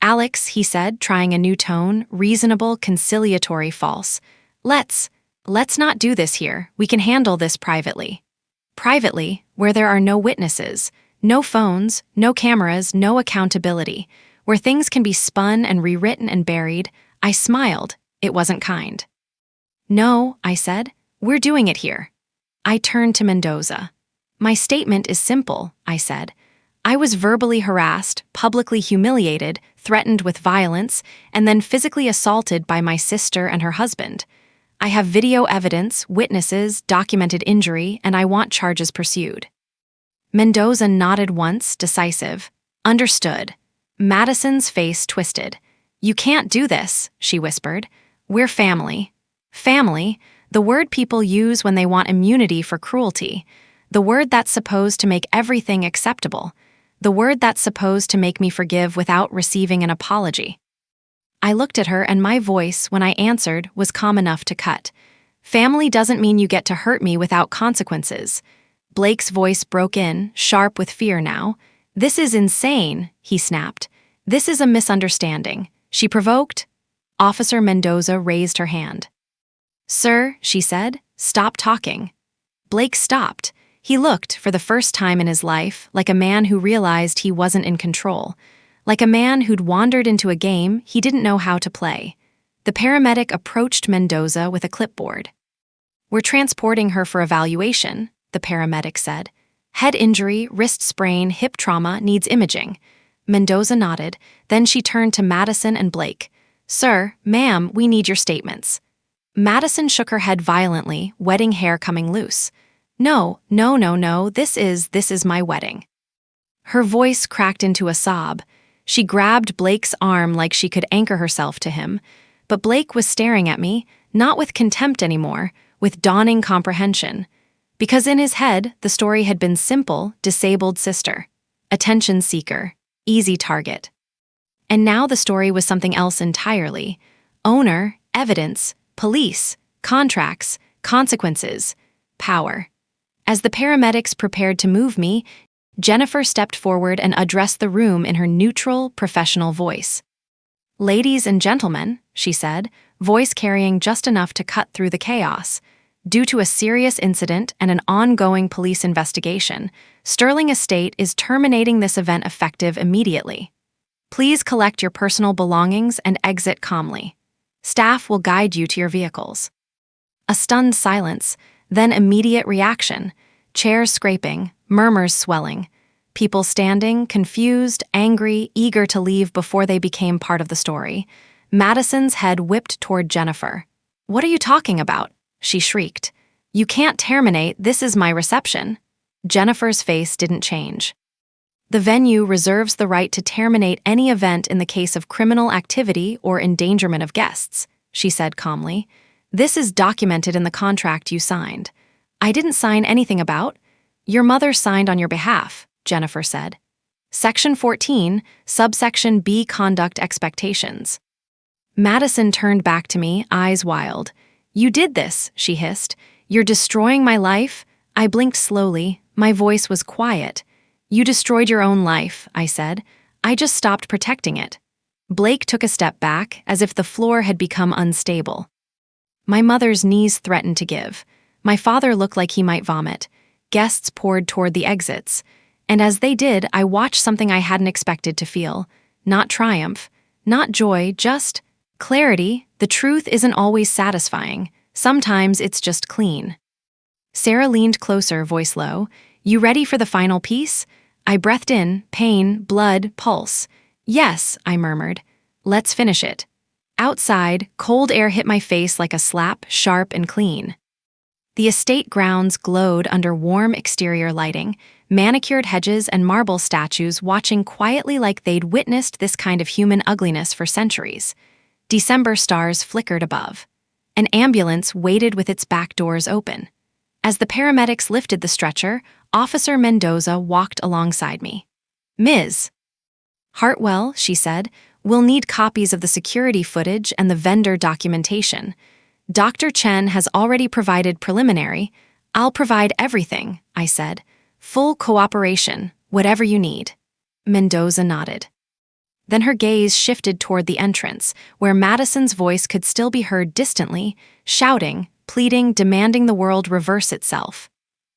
Alex, he said, trying a new tone, reasonable, conciliatory false. Let's not do this here. We can handle this privately. Privately, where there are no witnesses, no phones, no cameras, no accountability, where things can be spun and rewritten and buried. I smiled. It wasn't kind. No, I said, we're doing it here. I turned to Mendoza. My statement is simple, I said. I was verbally harassed, publicly humiliated, threatened with violence, and then physically assaulted by my sister and her husband. I have video evidence, witnesses, documented injury, and I want charges pursued. Mendoza nodded once, decisive. Understood. Madison's face twisted. You can't do this, she whispered. We're family. Family, the word people use when they want immunity for cruelty. The word that's supposed to make everything acceptable. The word that's supposed to make me forgive without receiving an apology. I looked at her and my voice, when I answered, was calm enough to cut. Family doesn't mean you get to hurt me without consequences. Blake's voice broke in, sharp with fear now. This is insane, he snapped. This is a misunderstanding. She provoked. Officer Mendoza raised her hand. Sir, she said, stop talking. Blake stopped. He looked, for the first time in his life, like a man who realized he wasn't in control. Like a man who'd wandered into a game he didn't know how to play. The paramedic approached Mendoza with a clipboard. We're transporting her for evaluation, the paramedic said. Head injury, wrist sprain, hip trauma, needs imaging. Mendoza nodded, then she turned to Madison and Blake. Sir, ma'am, we need your statements. Madison shook her head violently, wedding hair coming loose. No, this is my wedding. Her voice cracked into a sob. She grabbed Blake's arm like she could anchor herself to him, but Blake was staring at me, not with contempt anymore, with dawning comprehension. Because in his head, the story had been simple, disabled sister, attention seeker, easy target. And now the story was something else entirely. Owner, evidence, police, contracts, consequences, power. As the paramedics prepared to move me, Jennifer stepped forward and addressed the room in her neutral, professional voice. Ladies and gentlemen, she said, voice carrying just enough to cut through the chaos. Due to a serious incident and an ongoing police investigation, Sterling Estate is terminating this event effective immediately. Please collect your personal belongings and exit calmly. Staff will guide you to your vehicles. A stunned silence, then immediate reaction. Chairs scraping, murmurs swelling. People standing, confused, angry, eager to leave before they became part of the story. Madison's head whipped toward Jennifer. What are you talking about? She shrieked. You can't terminate, this is my reception. Jennifer's face didn't change. The venue reserves the right to terminate any event in the case of criminal activity or endangerment of guests, she said calmly. This is documented in the contract you signed. I didn't sign anything about. Your mother signed on your behalf, Jennifer said. Section 14, subsection B, conduct expectations. Madison turned back to me, eyes wild. You did this, she hissed. You're destroying my life? I blinked slowly. My voice was quiet. You destroyed your own life, I said. I just stopped protecting it. Blake took a step back, as if the floor had become unstable. My mother's knees threatened to give. My father looked like he might vomit. Guests poured toward the exits. And as they did, I watched something I hadn't expected to feel. Not triumph, not joy, just clarity. The truth isn't always satisfying. Sometimes it's just clean. Sarah leaned closer, voice low. You ready for the final piece? I breathed in, pain, blood, pulse. Yes, I murmured. Let's finish it. Outside, cold air hit my face like a slap, sharp and clean. The estate grounds glowed under warm exterior lighting, manicured hedges and marble statues watching quietly like they'd witnessed this kind of human ugliness for centuries. December stars flickered above. An ambulance waited with its back doors open. As the paramedics lifted the stretcher, Officer Mendoza walked alongside me. Ms. Hartwell, she said, we'll need copies of the security footage and the vendor documentation. Dr. Chen has already provided preliminary. I'll provide everything, I said. Full cooperation, whatever you need. Mendoza nodded. Then her gaze shifted toward the entrance, where Madison's voice could still be heard distantly, shouting, pleading, demanding the world reverse itself.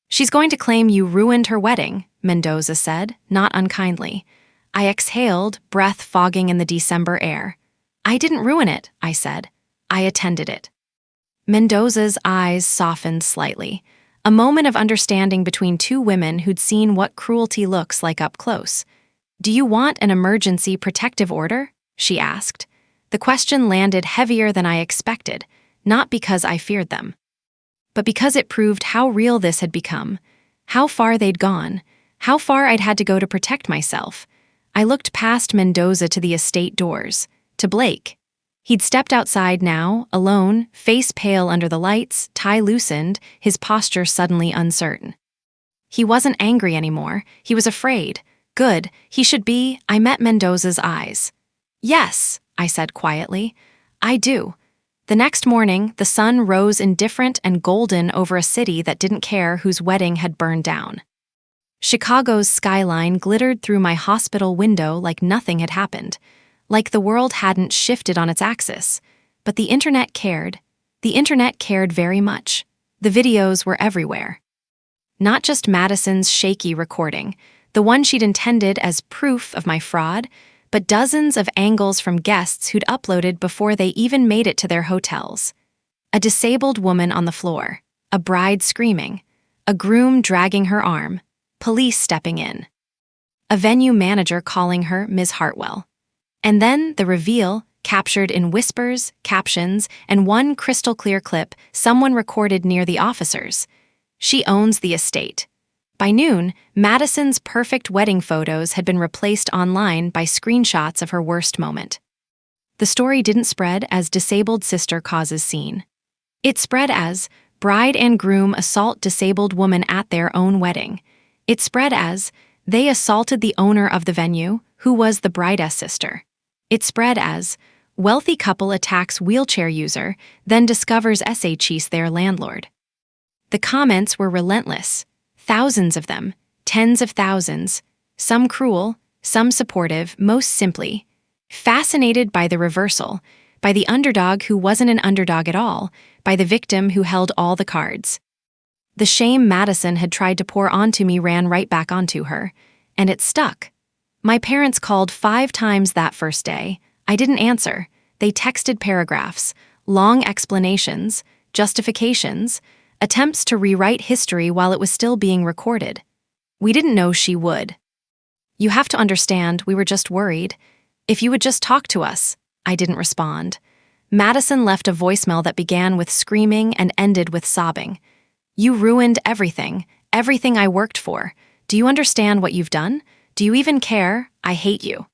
"She's going to claim you ruined her wedding," Mendoza said, not unkindly. I exhaled, breath fogging in the December air. "I didn't ruin it," I said. "I attended it." Mendoza's eyes softened slightly, a moment of understanding between two women who'd seen what cruelty looks like up close. "Do you want an emergency protective order?" she asked. The question landed heavier than I expected, not because I feared them, but because it proved how real this had become, how far they'd gone, how far I'd had to go to protect myself. I looked past Mendoza to the estate doors, to Blake. He'd stepped outside now, alone, face pale under the lights, tie loosened, his posture suddenly uncertain. He wasn't angry anymore, he was afraid. Good, he should be. I met Mendoza's eyes. "Yes," I said quietly, "I do." The next morning, the sun rose indifferent and golden over a city that didn't care whose wedding had burned down. Chicago's skyline glittered through my hospital window like nothing had happened, like the world hadn't shifted on its axis. But the internet cared. The internet cared very much. The videos were everywhere. Not just Madison's shaky recording, the one she'd intended as proof of my fraud, but dozens of angles from guests who'd uploaded before they even made it to their hotels. A disabled woman on the floor, a bride screaming, a groom dragging her arm, police stepping in, a venue manager calling her Ms. Hartwell. And then the reveal, captured in whispers, captions, and one crystal-clear clip someone recorded near the officers. She owns the estate. By noon, Madison's perfect wedding photos had been replaced online by screenshots of her worst moment. The story didn't spread as disabled sister causes scene. It spread as bride and groom assault disabled woman at their own wedding. It spread as they assaulted the owner of the venue, who was the bride's sister. It spread as wealthy couple attacks wheelchair user, then discovers SH's their landlord. The comments were relentless. Thousands of them, tens of thousands, some cruel, some supportive, most simply fascinated by the reversal, by the underdog who wasn't an underdog at all, by the victim who held all the cards. The shame Madison had tried to pour onto me ran right back onto her, and it stuck. My parents called 5 times that first day. I didn't answer. They texted paragraphs, long explanations, justifications, attempts to rewrite history while it was still being recorded. We didn't know she would. "You have to understand, we were just worried. If you would just talk to us." I didn't respond. Madison left a voicemail that began with screaming and ended with sobbing. "You ruined everything, everything I worked for. Do you understand what you've done? Do you even care? I hate you."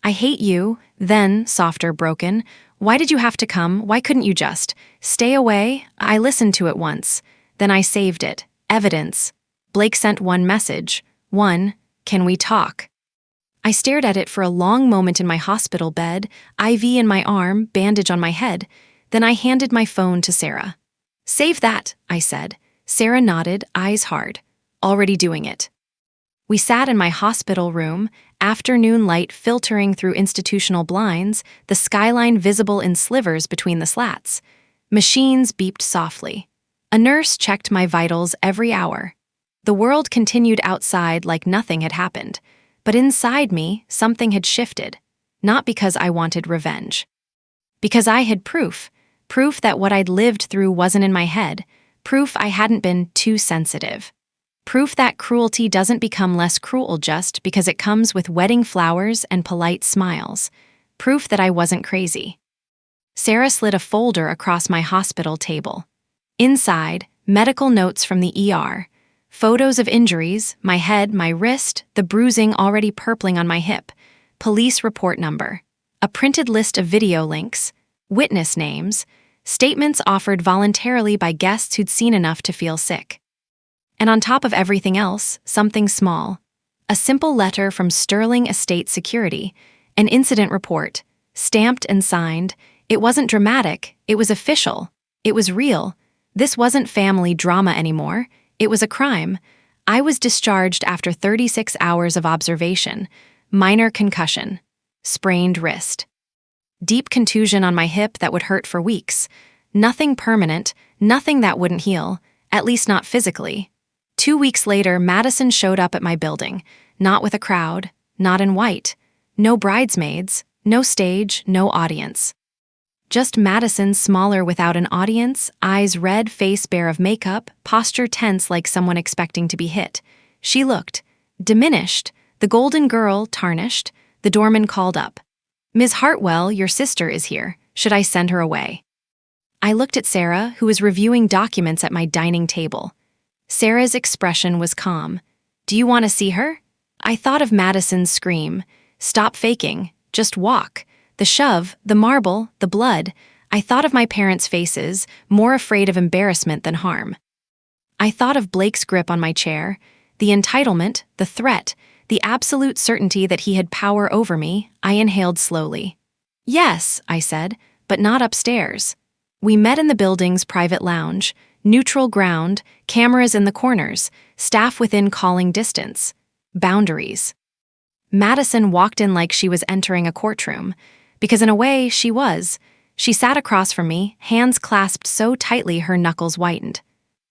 "I hate you," then, softer, broken. "Why did you have to come? Why couldn't you just stay away?" I listened to it once. Then I saved it. Evidence. Blake sent one message. One, "Can we talk?" I stared at it for a long moment in my hospital bed, IV in my arm, bandage on my head. Then I handed my phone to Sarah. "Save that," I said. Sarah nodded, eyes hard. "Already doing it." We sat in my hospital room, afternoon light filtering through institutional blinds, the skyline visible in slivers between the slats. Machines beeped softly. A nurse checked my vitals every hour. The world continued outside like nothing had happened, but inside me, something had shifted, not because I wanted revenge. Because I had proof that what I'd lived through wasn't in my head, proof I hadn't been too sensitive. Proof that cruelty doesn't become less cruel just because it comes with wedding flowers and polite smiles. Proof that I wasn't crazy. Sarah slid a folder across my hospital table. Inside, medical notes from the ER, photos of injuries, my head, my wrist, the bruising already purpling on my hip, police report number, a printed list of video links, witness names, statements offered voluntarily by guests who'd seen enough to feel sick. And on top of everything else, something small. A simple letter from Sterling Estate Security, an incident report, stamped and signed. It wasn't dramatic, it was official. It was real. This wasn't family drama anymore. It was a crime. I was discharged after 36 hours of observation. Minor concussion. sprained wrist. Deep contusion on my hip that would hurt for weeks. Nothing permanent, nothing that wouldn't heal, at least not physically. 2 weeks later, Madison showed up at my building, not with a crowd, not in white. No bridesmaids, no stage, no audience. Just Madison smaller without an audience, eyes red, face bare of makeup, posture tense like someone expecting to be hit. She looked diminished, the golden girl tarnished. The doorman called up. "Ms. Hartwell, your sister is here. Should I send her away?" I looked at Sarah, who was reviewing documents at my dining table. Sarah's expression was calm. "Do you want to see her?" I thought of Madison's scream. "Stop faking. Just walk." The shove, the marble, the blood. I thought of my parents' faces, more afraid of embarrassment than harm. I thought of Blake's grip on my chair, the entitlement, the threat, the absolute certainty that he had power over me. I inhaled slowly. "Yes," I said, "but not upstairs." We met in the building's private lounge, neutral ground, cameras in the corners, staff within calling distance. Boundaries. Madison walked in like she was entering a courtroom, because in a way, she was. She sat across from me, hands clasped so tightly her knuckles whitened.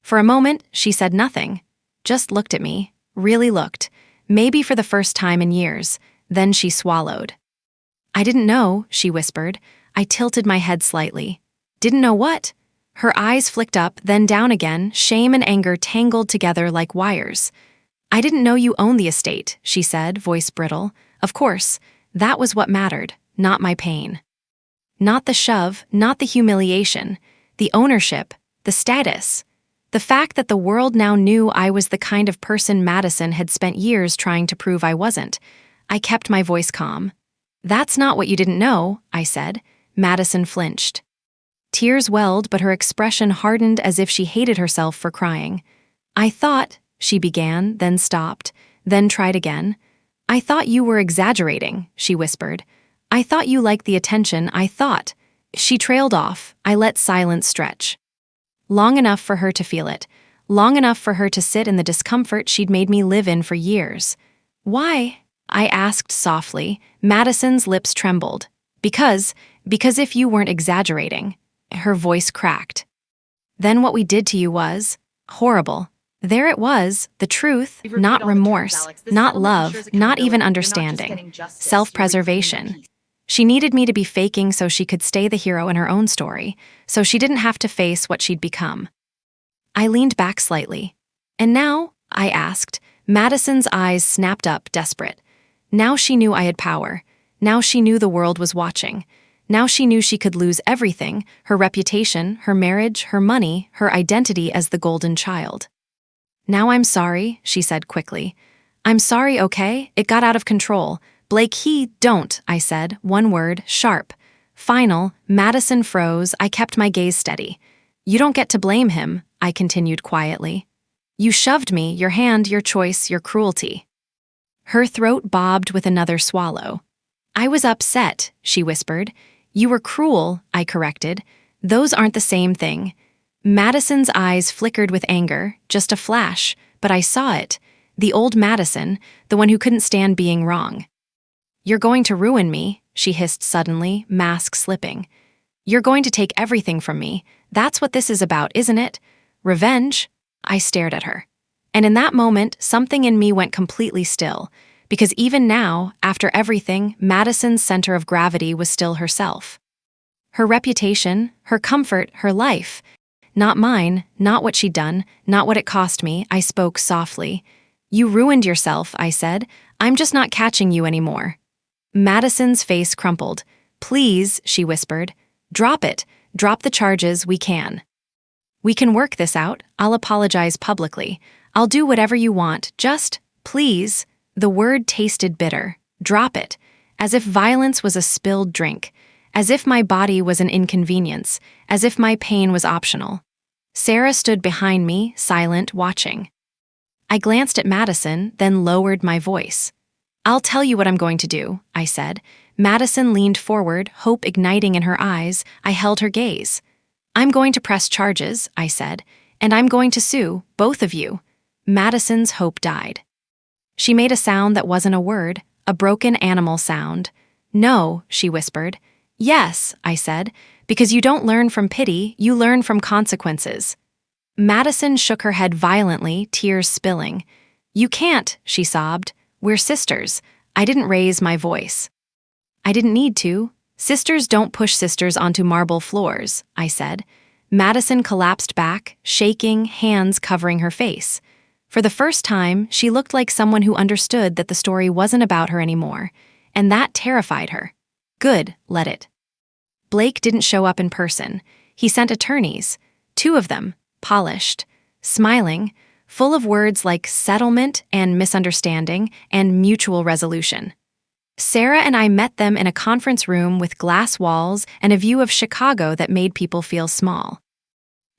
For a moment, she said nothing, just looked at me, really looked, maybe for the first time in years. Then she swallowed. "I didn't know," she whispered. I tilted my head slightly. "Didn't know what?" Her eyes flicked up, then down again, shame and anger tangled together like wires. "I didn't know you owned the estate," she said, voice brittle. Of course, that was what mattered, not my pain. Not the shove, not the humiliation, the ownership, the status. The fact that the world now knew I was the kind of person Madison had spent years trying to prove I wasn't. I kept my voice calm. "That's not what you didn't know," I said. Madison flinched. Tears welled, but her expression hardened as if she hated herself for crying. "I thought," she began, then stopped, then tried again. "I thought you were exaggerating," she whispered. "I thought you liked the attention, I thought." She trailed off. I let silence stretch. Long enough for her to feel it. Long enough for her to sit in the discomfort she'd made me live in for years. "Why?" I asked softly. Madison's lips trembled. Because if you weren't exaggerating." Her voice cracked. "Then what we did to you was horrible." There it was, the truth, not remorse, not love, not even understanding. Self-preservation. She needed me to be faking so she could stay the hero in her own story, so she didn't have to face what she'd become. I leaned back slightly. "And now?" I asked. Madison's eyes snapped up, desperate. Now she knew I had power. Now she knew the world was watching. Now she knew she could lose everything, her reputation, her marriage, her money, her identity as the golden child. "Now I'm sorry," she said quickly. "I'm sorry, okay? It got out of control. Blake, don't," I said, one word, sharp. Final. Madison froze. I kept my gaze steady. "You don't get to blame him," I continued quietly. "You shoved me, your hand, your choice, your cruelty." Her throat bobbed with another swallow. "I was upset," she whispered. "You were cruel," I corrected. "Those aren't the same thing." Madison's eyes flickered with anger, just a flash, but I saw it. The old Madison, the one who couldn't stand being wrong. "You're going to ruin me," she hissed suddenly, mask slipping. "You're going to take everything from me. That's what this is about, isn't it? Revenge?" I stared at her. And in that moment, something in me went completely still, because even now, after everything, Madison's center of gravity was still herself. Her reputation, her comfort, her life. Not mine, not what she'd done, not what it cost me. I spoke softly. "You ruined yourself," I said. "I'm just not catching you anymore." Madison's face crumpled. "Please," she whispered. "Drop it. Drop the charges, we can. We can work this out. I'll apologize publicly. I'll do whatever you want, just, please." The word tasted bitter. Drop it. As if violence was a spilled drink. As if my body was an inconvenience. As if my pain was optional. Sarah stood behind me, silent, watching. I glanced at Madison, then lowered my voice. "I'll tell you what I'm going to do," I said. Madison leaned forward, hope igniting in her eyes. I held her gaze. "I'm going to press charges," I said, "and I'm going to sue, both of you." Madison's hope died. She made a sound that wasn't a word, a broken animal sound. No, she whispered. Yes, I said, because you don't learn from pity, you learn from consequences. Madison shook her head violently, tears spilling. You can't, she sobbed. We're sisters. I didn't raise my voice. I didn't need to. Sisters don't push sisters onto marble floors, I said. Madison collapsed back, shaking, hands covering her face. For the first time, she looked like someone who understood that the story wasn't about her anymore, and that terrified her. Good, let it. Blake didn't show up in person. He sent attorneys, 2 of them, polished, smiling, full of words like settlement and misunderstanding and mutual resolution. Sarah and I met them in a conference room with glass walls and a view of Chicago that made people feel small.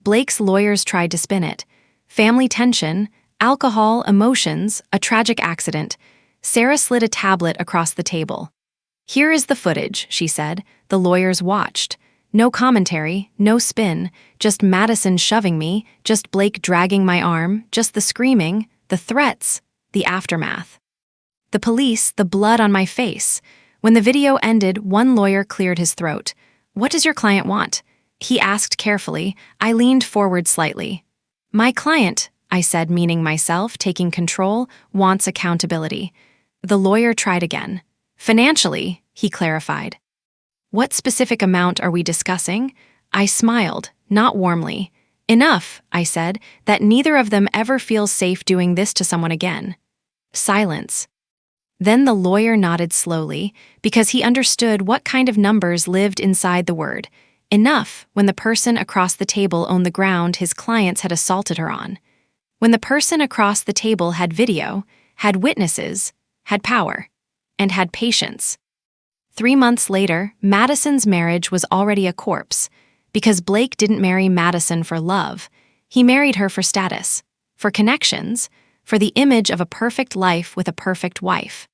Blake's lawyers tried to spin it. Family tension, alcohol, emotions, a tragic accident. Sarah slid a tablet across the table. Here is the footage, she said. The lawyers watched. No commentary, no spin, just Madison shoving me, just Blake dragging my arm, just the screaming, the threats, the aftermath. The police, the blood on my face. When the video ended, one lawyer cleared his throat. What does your client want? He asked carefully. I leaned forward slightly. My client, I said, meaning myself, taking control, wants accountability. The lawyer tried again. Financially, he clarified. What specific amount are we discussing? I smiled, not warmly. Enough, I said, that neither of them ever feels safe doing this to someone again. Silence. Then the lawyer nodded slowly, because he understood what kind of numbers lived inside the word. Enough when the person across the table owned the ground his clients had assaulted her on. When the person across the table had video, had witnesses, had power, and had patience. 3 months later, Madison's marriage was already a corpse, because Blake didn't marry Madison for love. He married her for status, for connections, for the image of a perfect life with a perfect wife.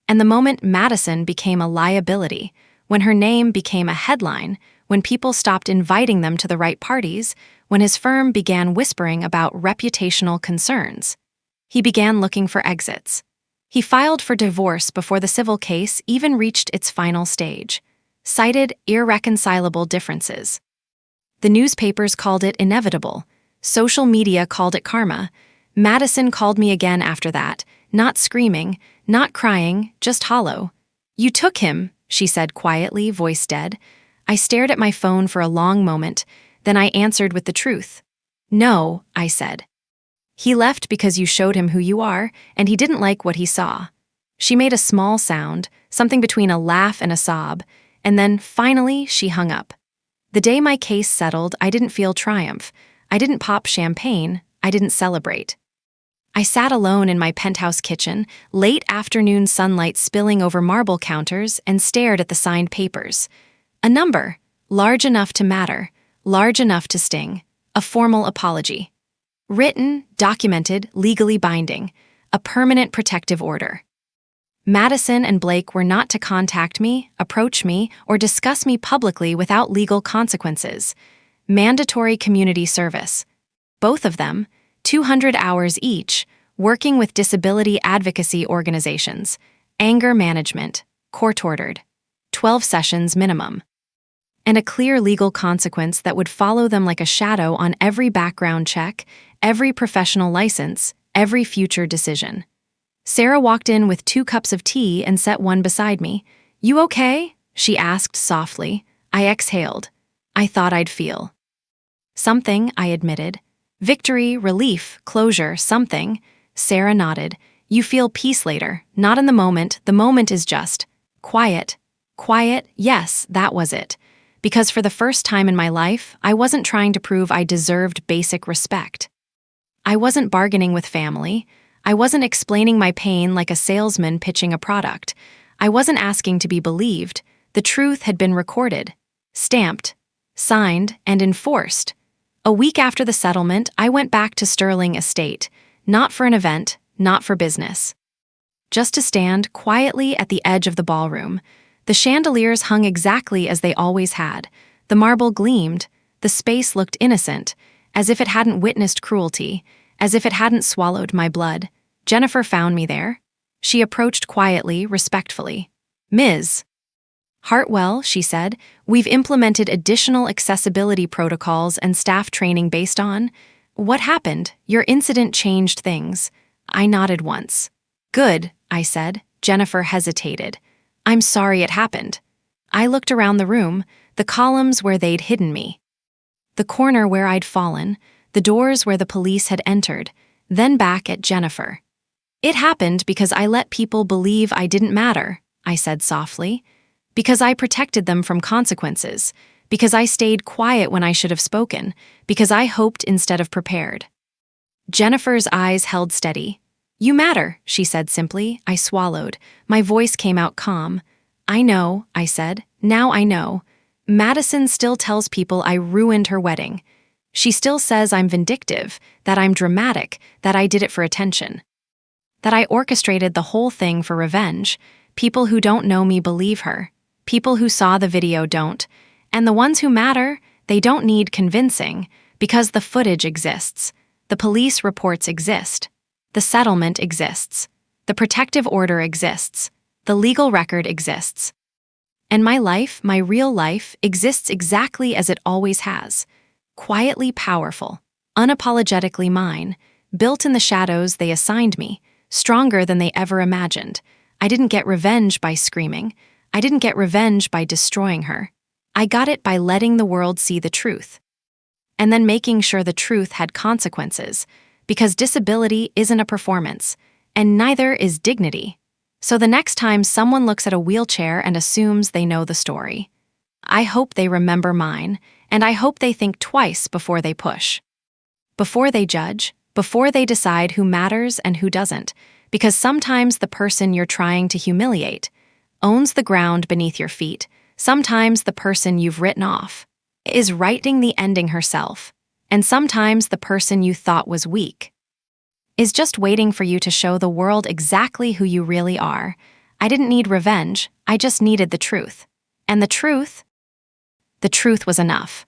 And the moment Madison became a liability, when her name became a headline, when people stopped inviting them to the right parties, when his firm began whispering about reputational concerns, he began looking for exits. He filed for divorce before the civil case even reached its final stage, cited irreconcilable differences. The newspapers called it inevitable. Social media called it karma. Madison called me again after that, not screaming, not crying, just hollow. You took him, she said quietly, voice dead. I stared at my phone for a long moment, then I answered with the truth. No, I said. He left because you showed him who you are, and he didn't like what he saw. She made a small sound, something between a laugh and a sob, and then, finally, she hung up. The day my case settled, I didn't feel triumph. I didn't pop champagne. I didn't celebrate. I sat alone in my penthouse kitchen, late afternoon sunlight spilling over marble counters, and stared at the signed papers. A number, large enough to matter, large enough to sting, a formal apology. Written, documented, legally binding, a permanent protective order. Madison and Blake were not to contact me, approach me, or discuss me publicly without legal consequences. Mandatory community service. Both of them, 200 hours each, working with disability advocacy organizations, anger management, court-ordered, 12 sessions minimum. And a clear legal consequence that would follow them like a shadow on every background check, every professional license, every future decision. Sarah walked in with 2 cups of tea and set one beside me. You okay? She asked softly. I exhaled. I thought I'd feel. Something, I admitted. Victory, relief, closure, something. Sarah nodded. You feel peace later, not in the moment. The moment is just quiet. Quiet, yes, that was it. Because for the first time in my life, I wasn't trying to prove I deserved basic respect. I wasn't bargaining with family. I wasn't explaining my pain like a salesman pitching a product. I wasn't asking to be believed. The truth had been recorded, stamped, signed, and enforced. A week after the settlement, I went back to Sterling Estate, not for an event, not for business. Just to stand quietly at the edge of the ballroom. The chandeliers hung exactly as they always had. The marble gleamed. The space looked innocent, as if it hadn't witnessed cruelty, as if it hadn't swallowed my blood. Jennifer found me there. She approached quietly, respectfully. Ms. Hartwell, she said, we've implemented additional accessibility protocols and staff training based on. What happened? Your incident changed things. I nodded once. Good, I said. Jennifer hesitated. I'm sorry it happened. I looked around the room, the columns where they'd hidden me, the corner where I'd fallen, the doors where the police had entered, then back at Jennifer. It happened because I let people believe I didn't matter, I said softly. Because I protected them from consequences, because I stayed quiet when I should have spoken, because I hoped instead of prepared. Jennifer's eyes held steady. You matter, she said simply. I swallowed. My voice came out calm. I know, I said. Now I know. Madison still tells people I ruined her wedding. She still says I'm vindictive, that I'm dramatic, that I did it for attention, that I orchestrated the whole thing for revenge. People who don't know me believe her. People who saw the video don't. And the ones who matter, they don't need convincing, because the footage exists. The police reports exist. The settlement exists. The protective order exists. The legal record exists. And my life, my real life, exists exactly as it always has. Quietly powerful, unapologetically mine, built in the shadows they assigned me, stronger than they ever imagined. I didn't get revenge by screaming. I didn't get revenge by destroying her. I got it by letting the world see the truth. And then making sure the truth had consequences, because disability isn't a performance, and neither is dignity. So the next time someone looks at a wheelchair and assumes they know the story, I hope they remember mine, and I hope they think twice before they push. Before they judge, before they decide who matters and who doesn't, because sometimes the person you're trying to humiliate owns the ground beneath your feet. Sometimes the person you've written off is writing the ending herself, and sometimes the person you thought was weak is just waiting for you to show the world exactly who you really are. I didn't need revenge, I just needed the truth. And the truth was enough.